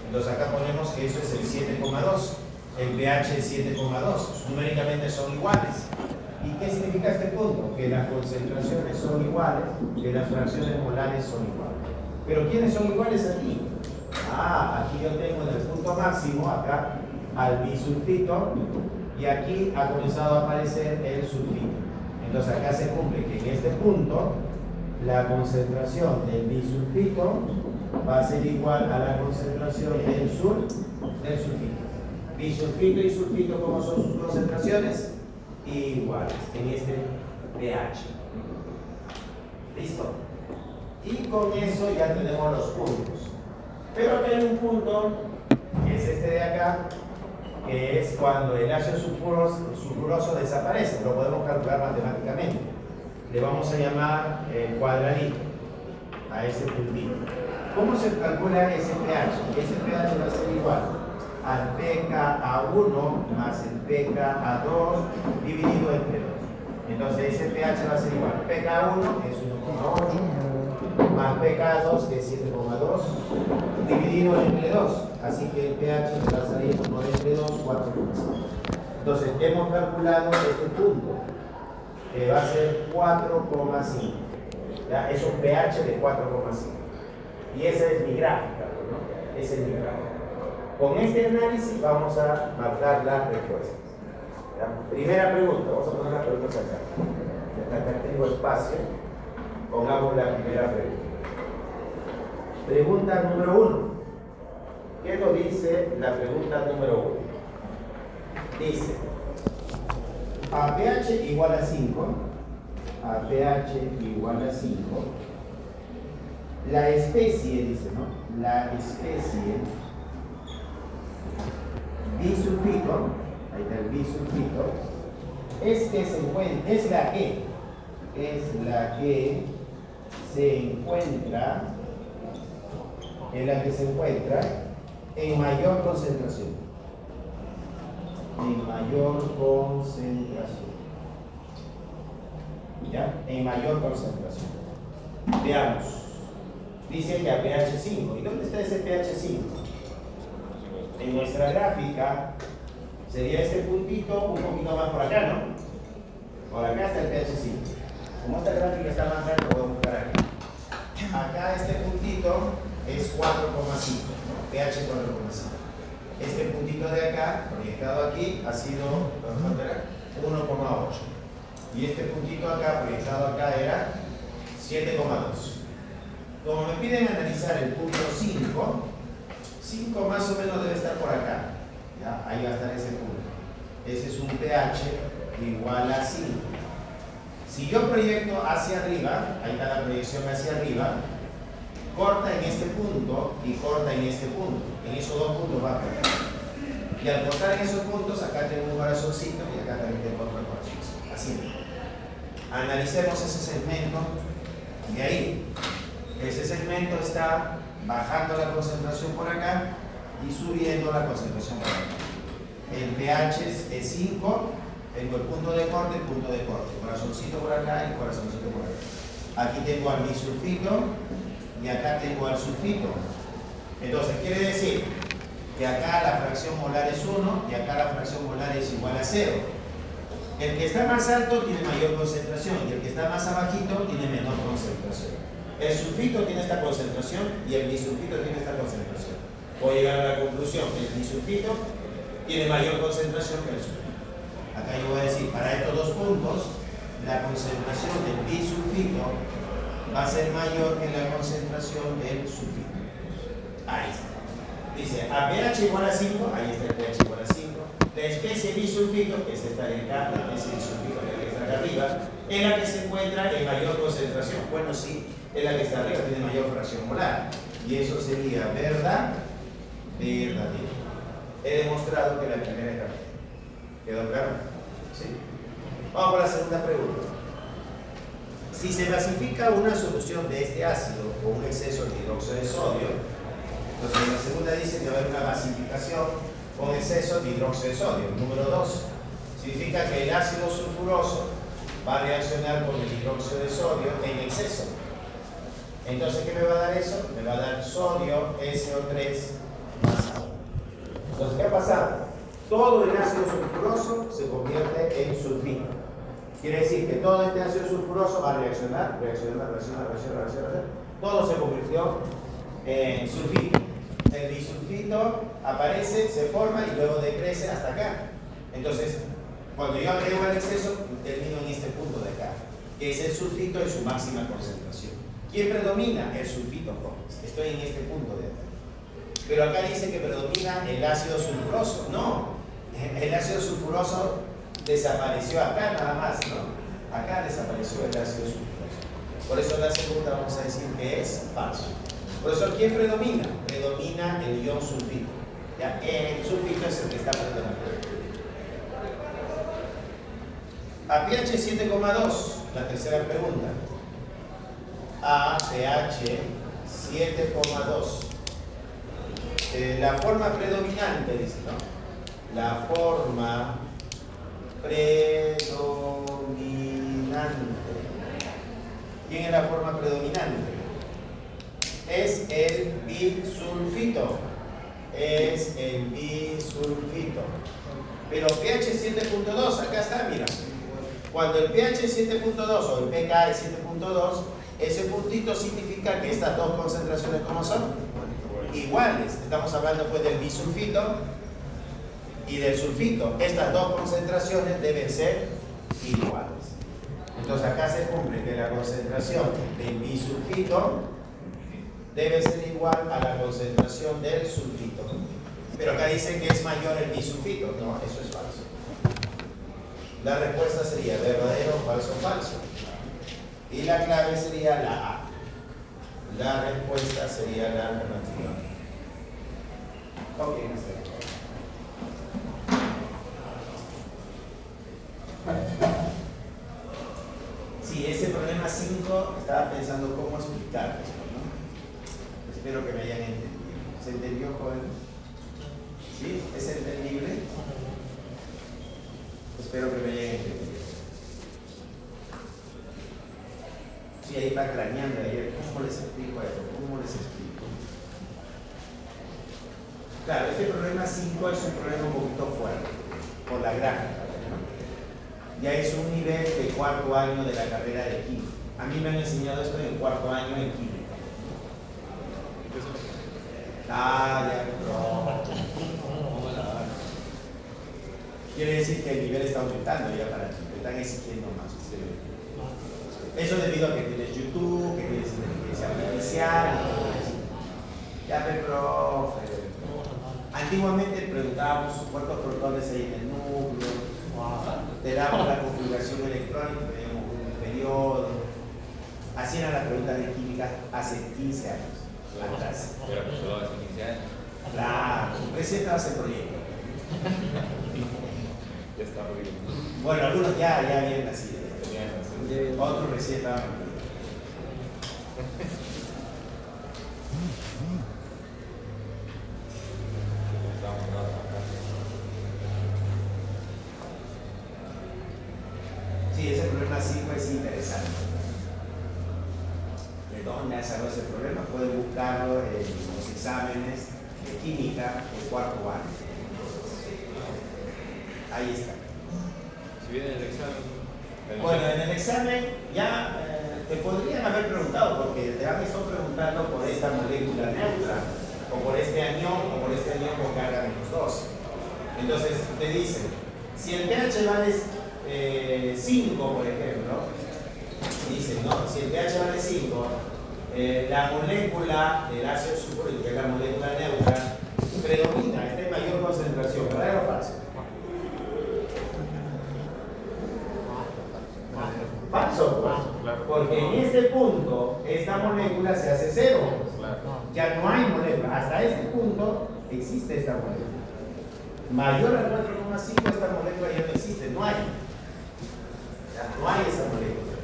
Entonces acá ponemos que eso es el 7,2. El pH es 7,2. Numéricamente son iguales. ¿Y qué significa este punto? Que las concentraciones son iguales, que las fracciones molares son iguales. ¿Pero quiénes son iguales aquí? Aquí yo tengo en el punto máximo, acá, al bisulfito, y aquí ha comenzado a aparecer el sulfito. Entonces acá se cumple que en este punto la concentración del bisulfito va a ser igual a la concentración del sulfito. Bisulfito y sulfito, ¿cómo son sus concentraciones? Iguales en este pH. ¿Listo? Y con eso ya tenemos los puntos. Pero acá hay un punto, que es este de acá, que es cuando el ácido sulfuroso desaparece. Lo podemos calcular matemáticamente. Le vamos a llamar cuadradito a ese puntito. ¿Cómo se calcula ese pH? Ese pH va a ser igual al pKa1 más el pKa2 dividido entre 2. Entonces ese pH va a ser igual. pKa1 es 1,8 más pKa2 que es 7,2 dividido entre 2. Así que el pH me va a salir 1 entre 2, 4,5. Entonces hemos calculado este punto, que va a ser 4,5. ¿Ya? Es un pH de 4,5. Y esa es mi gráfica, ¿no? Esa es mi gráfica. Con este análisis vamos a marcar las respuestas. ¿Ya? Primera pregunta, vamos a poner las preguntas acá. Acá tengo espacio. Pongamos la primera pregunta. Pregunta número 1. ¿Qué nos dice la pregunta número 1? Dice, a pH igual a 5, a pH igual a 5, la especie, dice, ¿no? La especie bisulfito, ahí está el bisulfito, es la que se encuentra en mayor concentración. En mayor concentración. ¿Ya? En mayor concentración. Veamos. Dice que a pH 5. ¿Y dónde está ese pH 5? En nuestra gráfica sería este puntito un poquito más por acá, ¿no? Por acá está el pH 5. Como esta gráfica está más grande, lo voy a buscar aquí. Acá este puntito es 4,5, ¿no? pH 4,5. Este puntito de acá, proyectado aquí, ha sido 1,8. Y este puntito acá, proyectado acá, era 7,2. Como me piden analizar el punto 5 más o menos debe estar por acá. ¿Ya? Ahí va a estar ese punto. Ese es un pH igual a 5. Si yo proyecto hacia arriba, ahí está la proyección hacia arriba, corta en este punto y corta en este punto. En esos dos puntos va a cortar. Y al cortar en esos puntos, acá tengo un corazoncito y acá también tengo otro corazoncito. Así. Analicemos ese segmento de ahí. Ese segmento está bajando la concentración por acá y subiendo la concentración por acá. El pH es 5, tengo el punto de corte, corazoncito por acá y corazoncito por acá. Aquí tengo al bisulfito y acá tengo al sulfito. Entonces quiere decir que acá la fracción molar es 1 y acá la fracción molar es igual a 0. El que está más alto tiene mayor concentración y el que está más abajito tiene menor concentración. El sulfito tiene esta concentración y el bisulfito tiene esta concentración. Voy a llegar a la conclusión que el bisulfito tiene mayor concentración que el sulfito. Acá yo voy a decir, para estos dos puntos, la concentración del bisulfito va a ser mayor que la concentración del sulfito. Ahí está. Dice, a pH igual a 5, ahí está el pH igual a 5. La especie bisulfito, que es esta de acá, la especie bisulfito que está acá arriba, es la que se encuentra en mayor concentración. Bueno, sí, es la que está arriba, tiene mayor fracción molar. Y eso sería verdad, verdadero. He demostrado que la primera es verdadera. ¿Quedó claro? Sí. Vamos con la segunda pregunta. Si se basifica una solución de este ácido con un exceso de hidróxido de sodio, entonces en la segunda dice que va a haber una basificación con exceso de hidróxido de sodio. Número 2, significa que el ácido sulfuroso va a reaccionar con el hidróxido de sodio en exceso. Entonces, ¿qué me va a dar eso? Me va a dar sodio SO3 más agua. Entonces, ¿qué ha pasado? Todo el ácido sulfuroso se convierte en sulfito. Quiere decir que todo este ácido sulfuroso va a reaccionar. Todo se convirtió en sulfito. El disulfito aparece, se forma y luego decrece hasta acá. Entonces, cuando yo agrego el exceso, termino en este punto de acá, que es el sulfito en su máxima concentración. ¿Quién predomina? El sulfito, jóvenes. Estoy en este punto de acá. Pero acá dice que predomina el ácido sulfuroso. No, el ácido sulfuroso desapareció acá nada más, ¿no? Acá desapareció el ácido sulfuroso. Por eso la segunda vamos a decir que es falso. Por eso, ¿quién predomina? Predomina el ion sulfito. ¿Ya? El sulfito es el que está predominando. A pH 7,2, la tercera pregunta. A pH 7,2. La forma predominante, dice, ¿no? La forma predominante. ¿Quién es la forma predominante? Es el bisulfito. Es el bisulfito. Pero pH 7.2, acá está, mira. Cuando el pH es 7.2 o el pK es 7.2, ese puntito significa que estas dos concentraciones, ¿cómo son? Iguales. Estamos hablando pues del bisulfito y del sulfito. Estas dos concentraciones deben ser iguales. Entonces acá se cumple que la concentración del bisulfito debe ser igual a la concentración del sulfito. Pero acá dice que es mayor el bisulfito. No, eso es falso. La respuesta sería verdadero, falso, falso. Y la clave sería la A. La respuesta sería la alternativa. Ok, no sé. Sí, ese problema 5 estaba pensando cómo explicar esto, ¿no? Espero que me hayan entendido. ¿Se entendió, joven? ¿Sí? ¿Es entendible? Espero que me hayan entendido. Sí, ahí está craneando ayer. ¿Cómo les explico esto? ¿Cómo les explico? Claro, este problema 5 es un problema un poquito fuerte, por la gráfica, ¿no? Ya es un nivel de cuarto año de la carrera de química. A mí me han enseñado esto en el cuarto año en química. Ah, ya, no. Quiere decir que el nivel está aumentando ya para ti, te están exigiendo más. Eso debido a que tienes YouTube, que tienes inteligencia artificial, ya, pero antiguamente preguntábamos cuántos protones hay en el núcleo, te damos la configuración electrónica, teníamos un periodo. Así eran las preguntas de química hace 15 años atrás. Pero solo hace 15 años. Claro, recién estabas en proyecto. Ya está horrible. Bueno, algunos ya habían nacido. Otros recién estaban en proyecto. Sí, ese problema 5 es interesante. ¿De dónde ha salido ese problema? Pueden buscarlo en los exámenes de química del cuarto año. Ahí está. Si viene el examen. Bueno, en el examen ya te podrían haber preguntado, porque te han estado preguntando por esta molécula neutra, o por este anión, o por este anión con carga -2. Entonces te dicen, si el pH vale 5, por ejemplo, dicen, ¿no? Si el pH vale 5, la molécula del ácido sulfúrico, que es la molécula neutra, predomina, está en mayor concentración, ¿verdad o falso? Falso, pues. Porque en este punto, esta molécula se hace cero. Ya no hay molécula. Hasta este punto existe esta molécula. Mayor al 4,5, esta molécula ya no existe, no hay. Ya no hay esa molécula.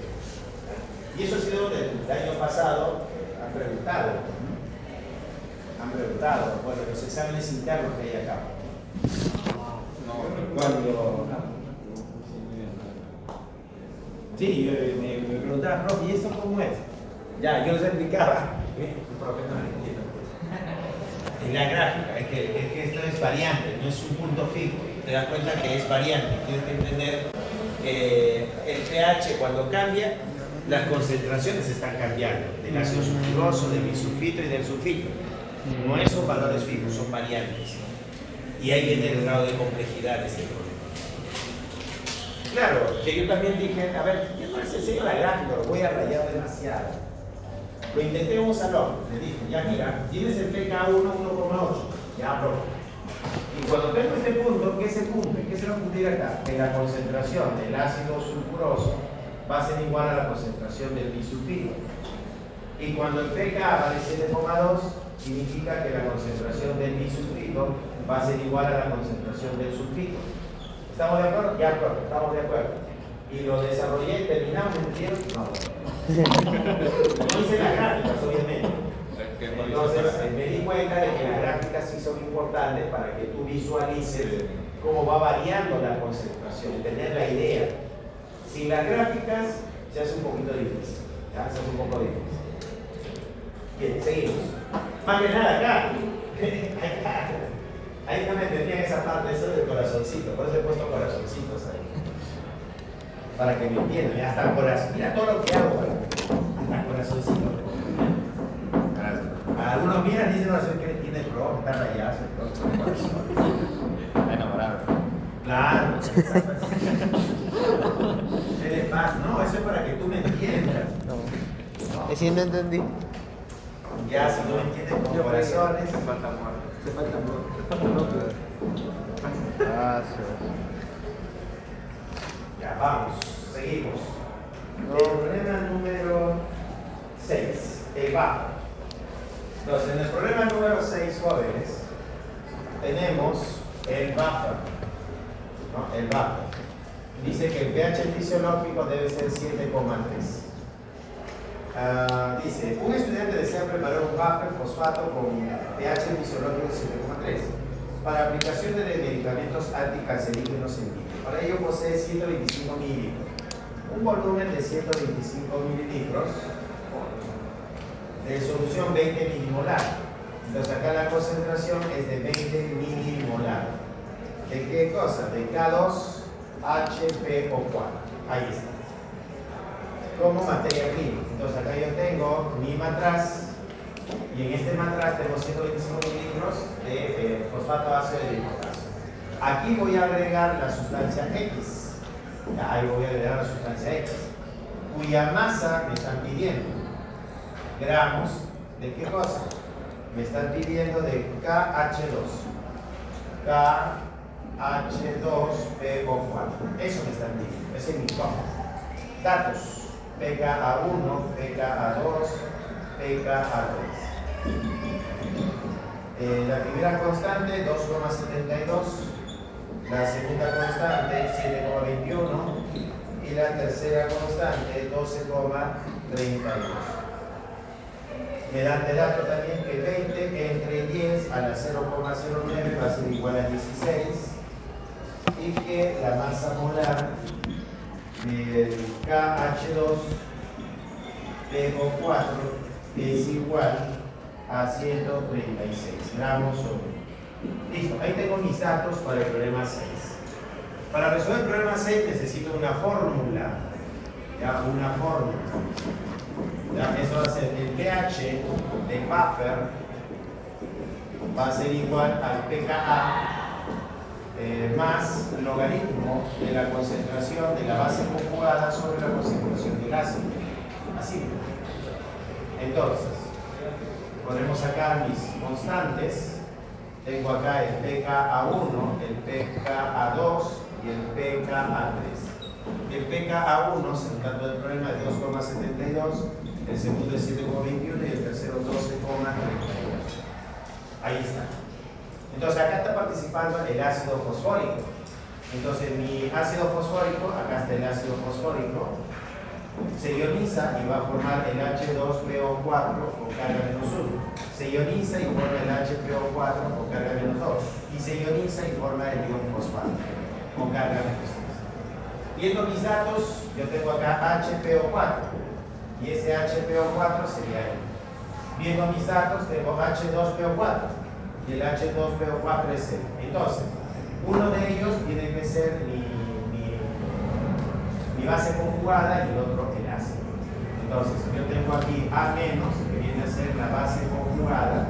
Y eso ha sido del año pasado, han preguntado. Bueno, los exámenes internos que hay acá. Cuando... Sí, me preguntaba, profe, ¿y esto cómo es? Ya, yo les explicaba. Profe, no lo entiendo. Es la gráfica, es que esto es variante, no es un punto fijo. Te das cuenta que es variante. Tienes que entender que el pH cuando cambia, las concentraciones están cambiando. Del ácido sulfuroso, del bisulfito y del sulfito. No son valores fijos, son variantes. Y ahí viene el grado de complejidad de este problema. Claro, que yo también dije, a ver, yo no les enseño la gráfica, lo voy a rayar demasiado. Lo intenté en un salón, le dije, ya mira, tienes el pK1 1,8, ya bro. Y cuando tengo este punto, ¿qué se cumple? ¿Qué se va a cumplir acá? Que la concentración del ácido sulfuroso va a ser igual a la concentración del bisulfito. Y cuando el pK vale 7,2, significa que la concentración del bisulfito va a ser igual a la concentración del sulfito. ¿Estamos de acuerdo? Ya, profe, estamos de acuerdo. Y lo desarrollé, terminamos, ¿entienden? No. No hice las gráficas, obviamente. Entonces me di cuenta de que las gráficas sí son importantes para que tú visualices cómo va variando la concentración, tener la idea. Sin las gráficas se hace un poquito difícil. ¿Ya? Se hace un poco difícil. Bien, seguimos. Más que nada acá. Ahí no me entendían esa parte, eso del corazoncito. Por eso he puesto corazoncitos ahí. Para que me entiendan. Ya hasta corazón. Mira todo lo que hago. Hasta corazoncito. Algunos miran y dicen, no sé qué tiene el pro, está rayado, el corazón. Está enamorado. Claro. ¿Qué le pasa? No, eso es para que tú me entiendas. No. Sí, no entendí. Ya, si no me entiendes con corazones. Se falta amor. Se falta amor. Se falta amor. Ah, sí. Ya, vamos, seguimos. No. El problema número 6, el buffer. Entonces, en el problema número 6, jóvenes, tenemos el buffer. ¿No? El buffer. Dice que el pH fisiológico debe ser 7,3. Dice, un estudiante desea preparar un buffer fosfato con pH fisiológico de 7,3 para aplicación de medicamentos anticancerígenos en vivo. Para ello posee 125 mililitros, un volumen de 125 mililitros de solución 20 milimolar. Entonces acá la concentración es de 20 milimolar. ¿De qué cosa? De K2HPO4. Ahí está. Como materia prima. Entonces acá yo tengo mi matraz y en este matraz tengo 125 mililitros de fosfato ácido de potasio. Aquí voy a agregar la sustancia X. Ya, ahí voy a agregar la sustancia X, cuya masa me están pidiendo. Gramos, ¿de qué cosa? Me están pidiendo de KH2. KH2PO4. Eso me están pidiendo. Ese es mi campo. Datos. pKa1, pKa2, pKa3. La primera constante 2,72, la segunda constante 7,21 y la tercera constante 12,32. Me dan de dato también que 20 entre 10 a la 0,09 va a ser igual a 16 y que la masa molar del KH2PO4 es igual a 136 gramos sobre. Listo, ahí tengo mis datos para el problema 6. Para resolver el problema 6 necesito una fórmula. Ya, una fórmula. Ya, eso va a ser el pH de buffer va a ser igual al pKa más logaritmo de la concentración de la base conjugada sobre la concentración del ácido. Así. Entonces, podemos sacar mis constantes. Tengo acá el pKa1, el pKa2 y el pKa3. El pKa1, centrando el problema, es 2,72, el segundo es 7,21 y el tercero 12,32. Ahí está. Entonces acá está participando el ácido fosfórico. Entonces mi ácido fosfórico, acá está el ácido fosfórico, Se ioniza y va a formar el H2PO4 con carga menos 1. Se ioniza y forma el HPO4 con carga menos 2. Y se ioniza y forma el ion fosfato con carga menos 3. Viendo mis datos, yo tengo acá HPO4 y ese HPO4 sería él. Viendo mis datos, tengo H2PO4 y el H2PO4 es él. Entonces, uno de ellos tiene que ser mi base conjugada y el otro el ácido. Entonces, yo tengo aquí A-, que viene a ser la base conjugada,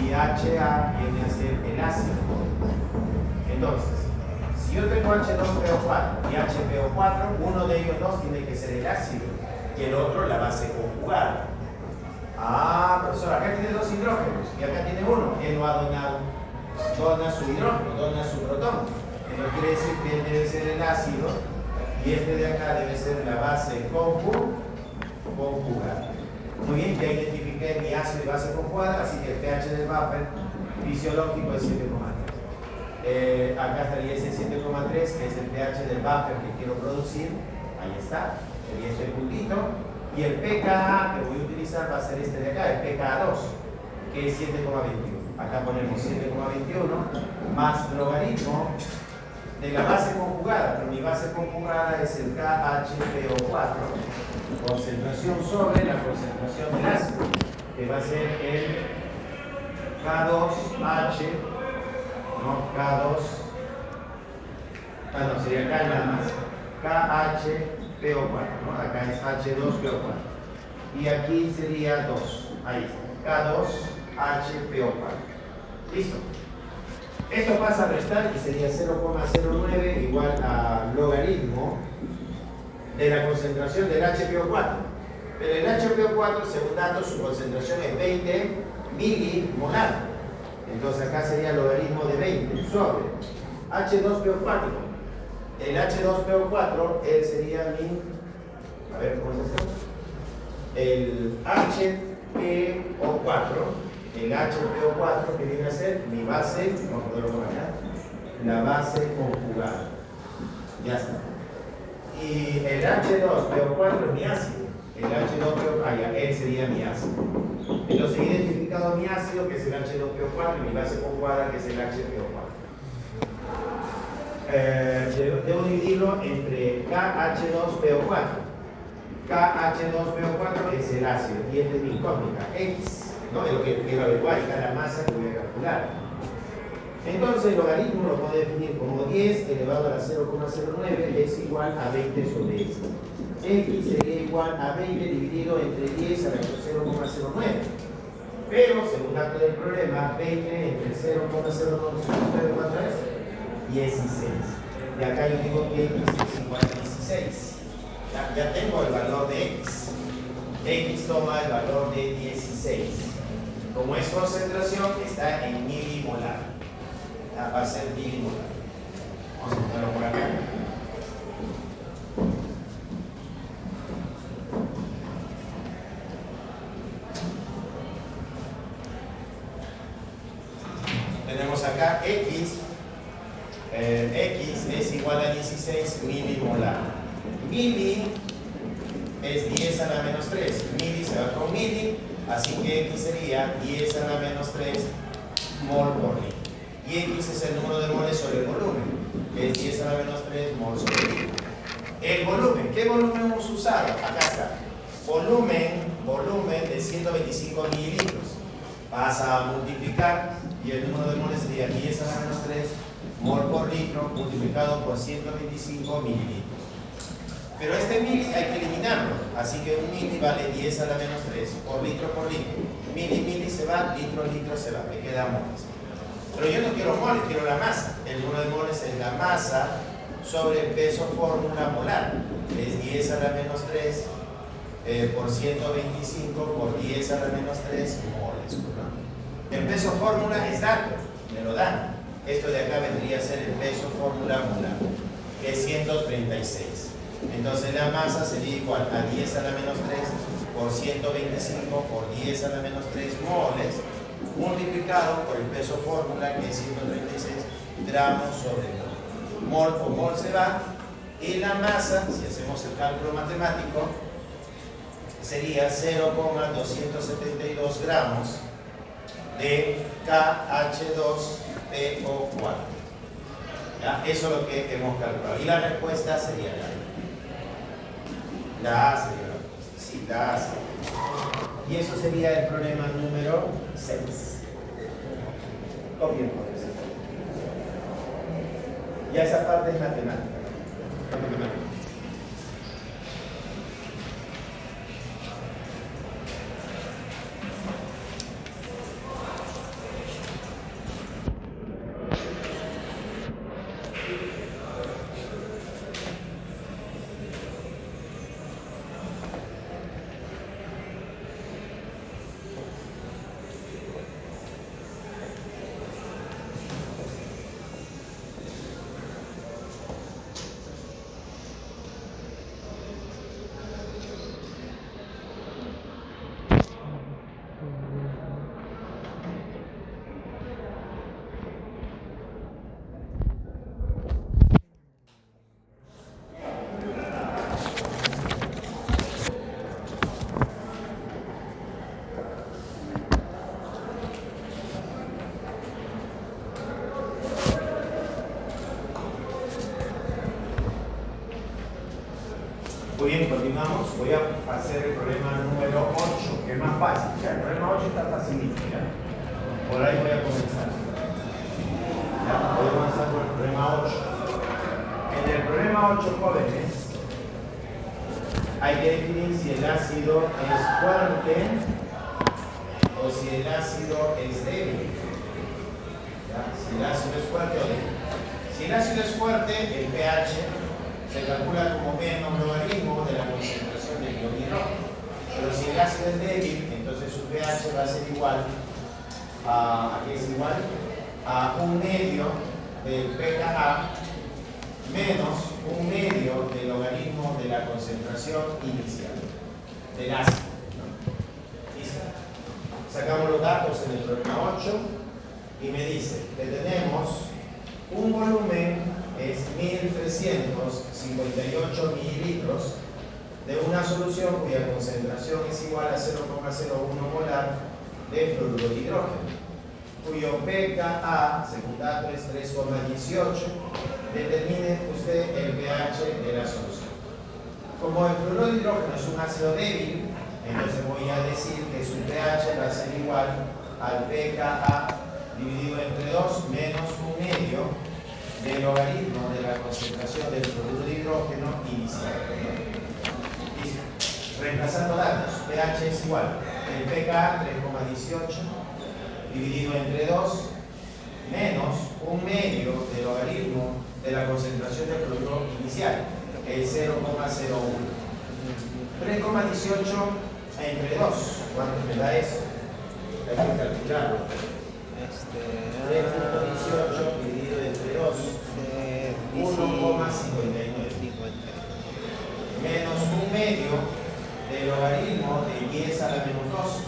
y HA viene a ser el ácido. Entonces, si yo tengo H2PO4 y HPO4, uno de ellos dos tiene que ser el ácido y el otro la base conjugada. Ah, profesor, acá tiene dos hidrógenos y acá tiene uno. Él no ha donado, dona su hidrógeno, dona su protón. Eso quiere decir que él debe ser el ácido y este de acá debe ser la base conjugada. Muy bien, ya identifiqué mi ácido y base conjugada, así que el pH del buffer fisiológico es 7,3. Acá estaría ese 7,3, que es el pH del buffer que quiero producir. Ahí está, sería este puntito. Y el pKa que voy a utilizar va a ser este de acá, el pKa2, que es 7,21. Acá ponemos 7,21 más logaritmo de la base conjugada, pero mi base conjugada es el KHPO4, concentración sobre la concentración del ácido, que va a ser el K2H, no, K2, no, sería K nada más, KHPO4, ¿no? Acá es H2PO4, y aquí sería 2, ahí está, K2HPO4, listo. Esto pasa a restar y sería 0,09 igual a logaritmo de la concentración del HPO4. Pero el HPO4, según datos, su concentración es 20 milimolar. Entonces acá sería logaritmo de 20 sobre H2PO4. El H2PO4, él sería mi... A ver, ¿cómo es esto? El HPO4. El HPO4 que viene a ser mi base, vamos a ponerlo por acá, la base conjugada. Ya está. Y el H2PO4 es mi ácido. El H2PO4, él sería mi ácido. Entonces he identificado mi ácido, que es el H2PO4, y mi base conjugada, que es el HPO4. Debo dividirlo entre KH2PO4. KH2PO4 es el ácido, y esta es mi incógnita, X. ¿No? Es lo que quiero averiguar, y cada masa que voy a calcular. Entonces el logaritmo lo puedo definir como 10 elevado a la 0,09 es igual a 20 sobre x. X sería igual a 20 dividido entre 10 a la 0,09. Pero, según dato del problema, 20 entre 0,09 ¿cuánto es? 16. Y acá yo digo que x es igual a 16. Ya tengo el valor de x. X toma el valor de 16. Como es concentración, está en milimolar. Va a ser milimolar. Vamos a ponerlo por acá. Tenemos acá X. X es igual a 16 milimolar. Mili es 10 a la menos 3. Mili se va con mili. Así que X sería 10 a la menos 3 mol por litro. Y X es el número de moles sobre el volumen, que es 10 a la menos 3 mol sobre litro. El volumen, ¿qué volumen hemos usado? Acá está. Volumen de 125 mililitros. Pasa a multiplicar y el número de moles sería 10 a la menos 3 mol por litro multiplicado por 125 mililitros. Pero este mili hay que eliminarlo, así que un mili vale 10 a la menos 3 por litro. Mili se va, litro se va, me queda moles. Pero yo no quiero moles, quiero la masa. El número de moles es la masa sobre el peso fórmula molar. Es 10 a la menos 3 por 125 por 10 a la menos 3 moles. ¿No? El peso fórmula es dato, me lo dan. Esto de acá vendría a ser el peso fórmula molar, que es 136. Entonces la masa sería igual a 10 a la menos 3 por 125 por 10 a la menos 3 moles multiplicado por el peso fórmula, que es 136 gramos sobre mol. Mol por mol se va Y la masa, si hacemos el cálculo matemático, sería 0,272 gramos de KH2PO4. ¿Ya? Eso es lo que hemos calculado. Y la respuesta sería la A sería la respuesta. Sí, la A sería. Y eso sería el problema número 6. Copien por eso. Ya esa parte es matemática. Muy bien, continuamos. Voy a hacer el problema número 8, que es más fácil. ¿Ya? El problema 8 está facilito. ¿Ya? Por ahí voy a comenzar. ¿Ya? Voy a comenzar por el problema 8. En el problema 8, jóvenes, hay que definir si el ácido es fuerte o si el ácido es débil. ¿Ya? Si el ácido es fuerte o débil. Si el ácido es fuerte, el pH se calcula como menos logaritmo de la concentración del ion hidrógeno. Pero si el ácido es débil, entonces su pH va a ser igual ¿a qué es igual? A 1/2 del pKa menos 1/2 del logaritmo de la concentración inicial del ácido. ¿Listo? Sacamos los datos en el problema 8 y me dice que tenemos un volumen es 1358 mililitros de una solución cuya concentración es igual a 0,01 molar de fluoruro de hidrógeno, cuyo pKa, según dato, es 3,18. Determine usted el pH de la solución. Como el fluoruro de hidrógeno es un ácido débil, entonces voy a decir que su pH va a ser igual al pKa dividido entre 2 menos 1/2 del logaritmo de la concentración del fluoruro de hidrógeno inicial. Listo. Reemplazando datos, pH es igual, el pKa 3,18 dividido entre 2 menos 1/2 del logaritmo de la concentración del fluoruro inicial, el 0,01. 3,18 entre 2, ¿cuánto me da eso? Hay que calcularlo. 3,18 dividido entre 2, 1,59. Menos 1/2 del logaritmo de 10 a la menos 2.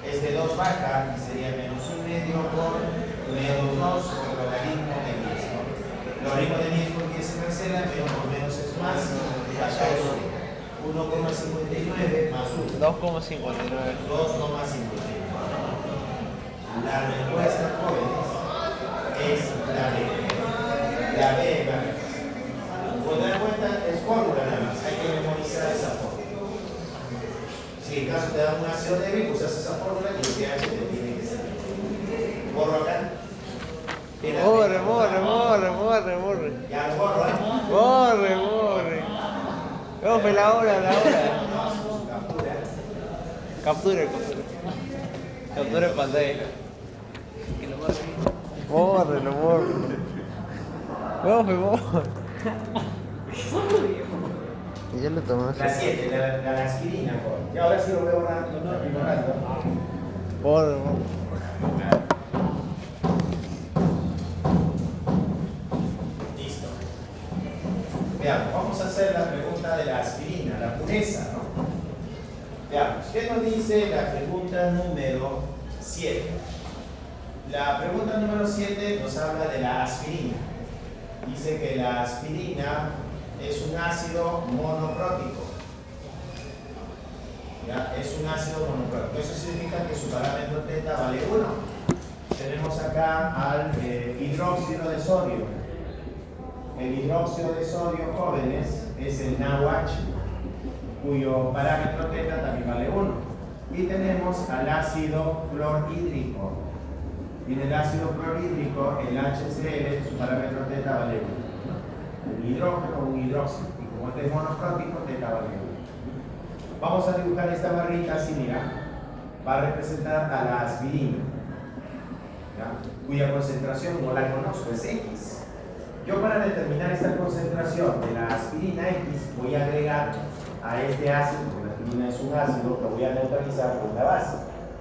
Este 2 baja y sería menos 1/2 por menos 2 por logaritmo de 10. ¿No? Logaritmo de 10 por 10 se cancela, menos por menos es más. Acá es 1,59 más 1. 2,59. 2,59. La respuesta, jóvenes, es la B. La B, la respuesta. Cuando te das cuenta, es fórmula nada más. Hay que memorizar esa fórmula. Si en caso te da un ácido débil, usas esa fórmula y el pH te tiene que ser. ¿Borro acá? Borre. Ya lo borro, ¿eh? Borre. Profe, la hora. Captura. Captura en pantalla. Borre. Profe. Y ya lo tomaste. La 7, la aspirina, joder. Y ahora sí lo voy borrando, ¿no? Borre. Listo. Veamos, vamos a hacer la pregunta de la aspirina, la pureza, ¿no? Veamos, ¿qué nos dice la pregunta número 7? La pregunta número 7 nos habla de la aspirina. Dice que la aspirina es un ácido monoprótico. ¿Ya? Es un ácido monoprótico. Eso significa que su parámetro teta vale 1. Tenemos acá al hidróxido de sodio. El hidróxido de sodio, jóvenes, es el NaOH, cuyo parámetro teta también vale 1. Y tenemos al ácido clorhídrico. Y en el ácido clorhídrico, el HCl, su parámetro teta vale 1. Un hidrógeno o un hidróxido. Y como este es monoprótico, teta vale 1. Vamos a dibujar esta barrita así, mira. Va a representar a la aspirina, ¿ya? Cuya concentración no la conozco, es X. Yo, para determinar esta concentración de la aspirina X, voy a agregar a este ácido, porque la aspirina es un ácido, lo voy a neutralizar con la base.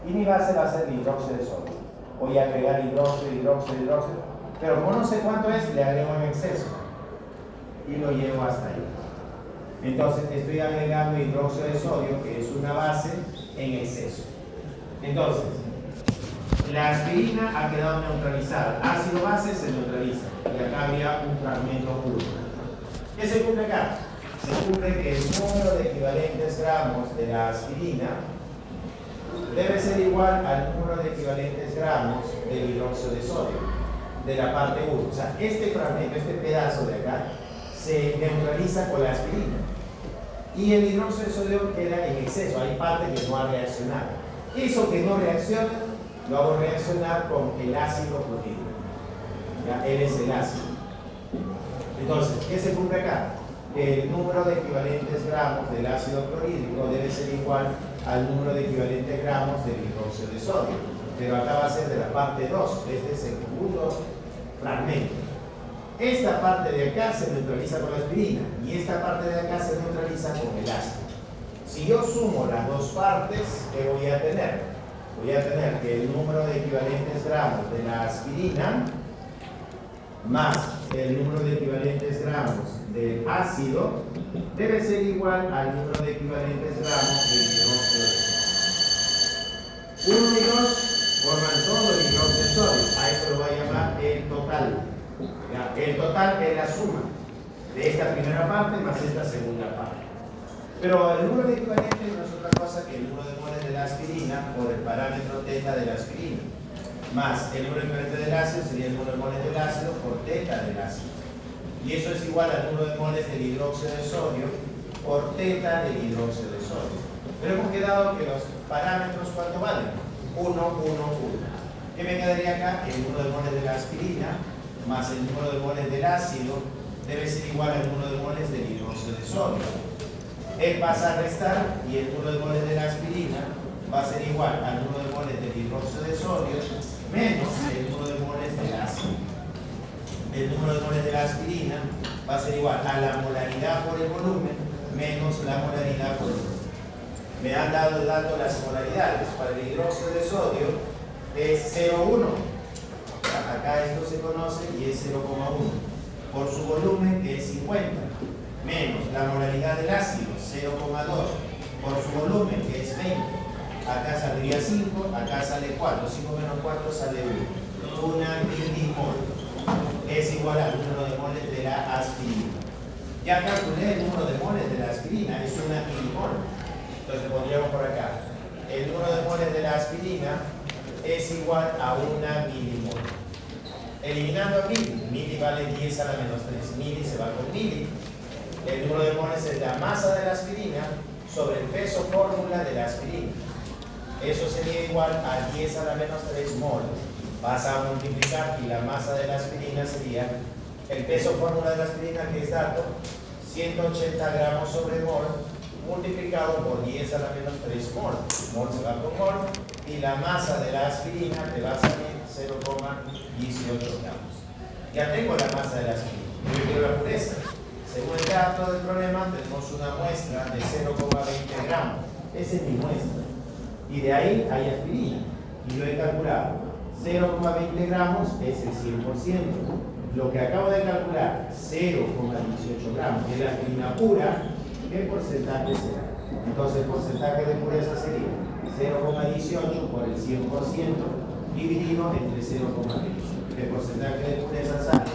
Y mi base va a ser el hidróxido de sodio. Voy a agregar hidróxido, hidróxido, hidróxido. Pero como no sé cuánto es, le agrego en exceso. Y lo llevo hasta ahí. Entonces estoy agregando hidróxido de sodio, que es una base, en exceso. Entonces, la aspirina ha quedado neutralizada. Ácido base se neutraliza. Y acá habría un fragmento puro. ¿Qué se cumple acá? Se cumple que el número de equivalentes gramos de la aspirina debe ser igual al número de equivalentes gramos del hidróxido de sodio, de la parte 1. O sea, este fragmento, este pedazo de acá, se neutraliza con la aspirina. Y el hidróxido de sodio queda en exceso. Hay parte que no ha reaccionado. Eso que no reacciona, lo hago reaccionar con el ácido clorhídrico. ¿Ya? Él es el ácido. Entonces, ¿qué se cumple acá? El número de equivalentes gramos del ácido clorhídrico debe ser igual al número de equivalentes gramos del hidróxido de sodio. Pero acá va a ser de la parte 2. Este es el segundo fragmento. Esta parte de acá se neutraliza con la aspirina y esta parte de acá se neutraliza con el ácido. Si yo sumo las dos partes, ¿qué voy a tener? Voy a tener que el número de equivalentes gramos de la aspirina más el número de equivalentes gramos del ácido debe ser igual al número de equivalentes gramos del hidróxido de sodio. 1 y 2 forman todo el hidróxido de sodio. A eso lo voy a llamar el total. ¿Ya? El total es la suma de esta primera parte más esta segunda parte. Pero el número de equivalentes no es otra cosa que el número de moles de la aspirina por el parámetro teta de la aspirina, más el número de equivalentes del ácido sería el número de moles del ácido por teta del ácido. Y eso es igual al número de moles del hidróxido de sodio por teta del hidróxido de sodio. Pero hemos quedado que los parámetros, ¿cuánto valen? 1, 1, 1. ¿Qué me quedaría acá? El número de moles de la aspirina más el número de moles del ácido debe ser igual al número de moles del hidróxido de sodio. Él pasa a restar y el número de moles de la aspirina va a ser igual al número de moles del hidróxido de sodio menos el número de moles del ácido. El número de moles de la aspirina va a ser igual a la molaridad por el volumen menos la molaridad por el volumen. Me han dado el dato de las molaridades. Para el hidróxido de sodio es 0,1. Acá esto se conoce y es 0,1 por su volumen, que es 50, menos la molaridad del ácido, 0,2 por su volumen, que es 20. Acá saldría 5, acá sale 4. 5 menos 4 sale 1. Una milimol es igual al número de moles de la aspirina. Ya calculé el número de moles de la aspirina, es una milimol. Entonces pondríamos por acá, el número de moles de la aspirina es igual a una milimol. Eliminando a mili vale 10 a la menos 3, mili se va con mili. El número de moles es la masa de la aspirina sobre el peso fórmula de la aspirina. Eso sería igual a 10 a la menos 3 mol. Vas a multiplicar y la masa de la aspirina sería el peso fórmula de la aspirina, que es dato, 180 gramos sobre mol, multiplicado por 10 a la menos 3 mol. Mol se va con mol y la masa de la aspirina te va a salir 0,18 gramos. Ya tengo la masa de la aspirina. Yo quiero la pureza. Según el dato del problema, tenemos una muestra de 0,20 gramos. Esa es mi muestra. Y de ahí hay aspirina. Y lo he calculado. 0,20 gramos es el 100%. Lo que acabo de calcular, 0,18 gramos, es la aspirina pura, ¿qué porcentaje será? Entonces el porcentaje de pureza sería 0,18 por el 100% dividido entre 0,20. El porcentaje de pureza sale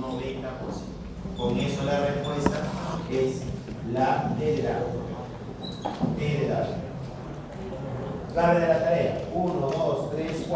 90%. Con eso la respuesta es la D grado. D grado. Clave de la tarea. 1, 2, 3, 4.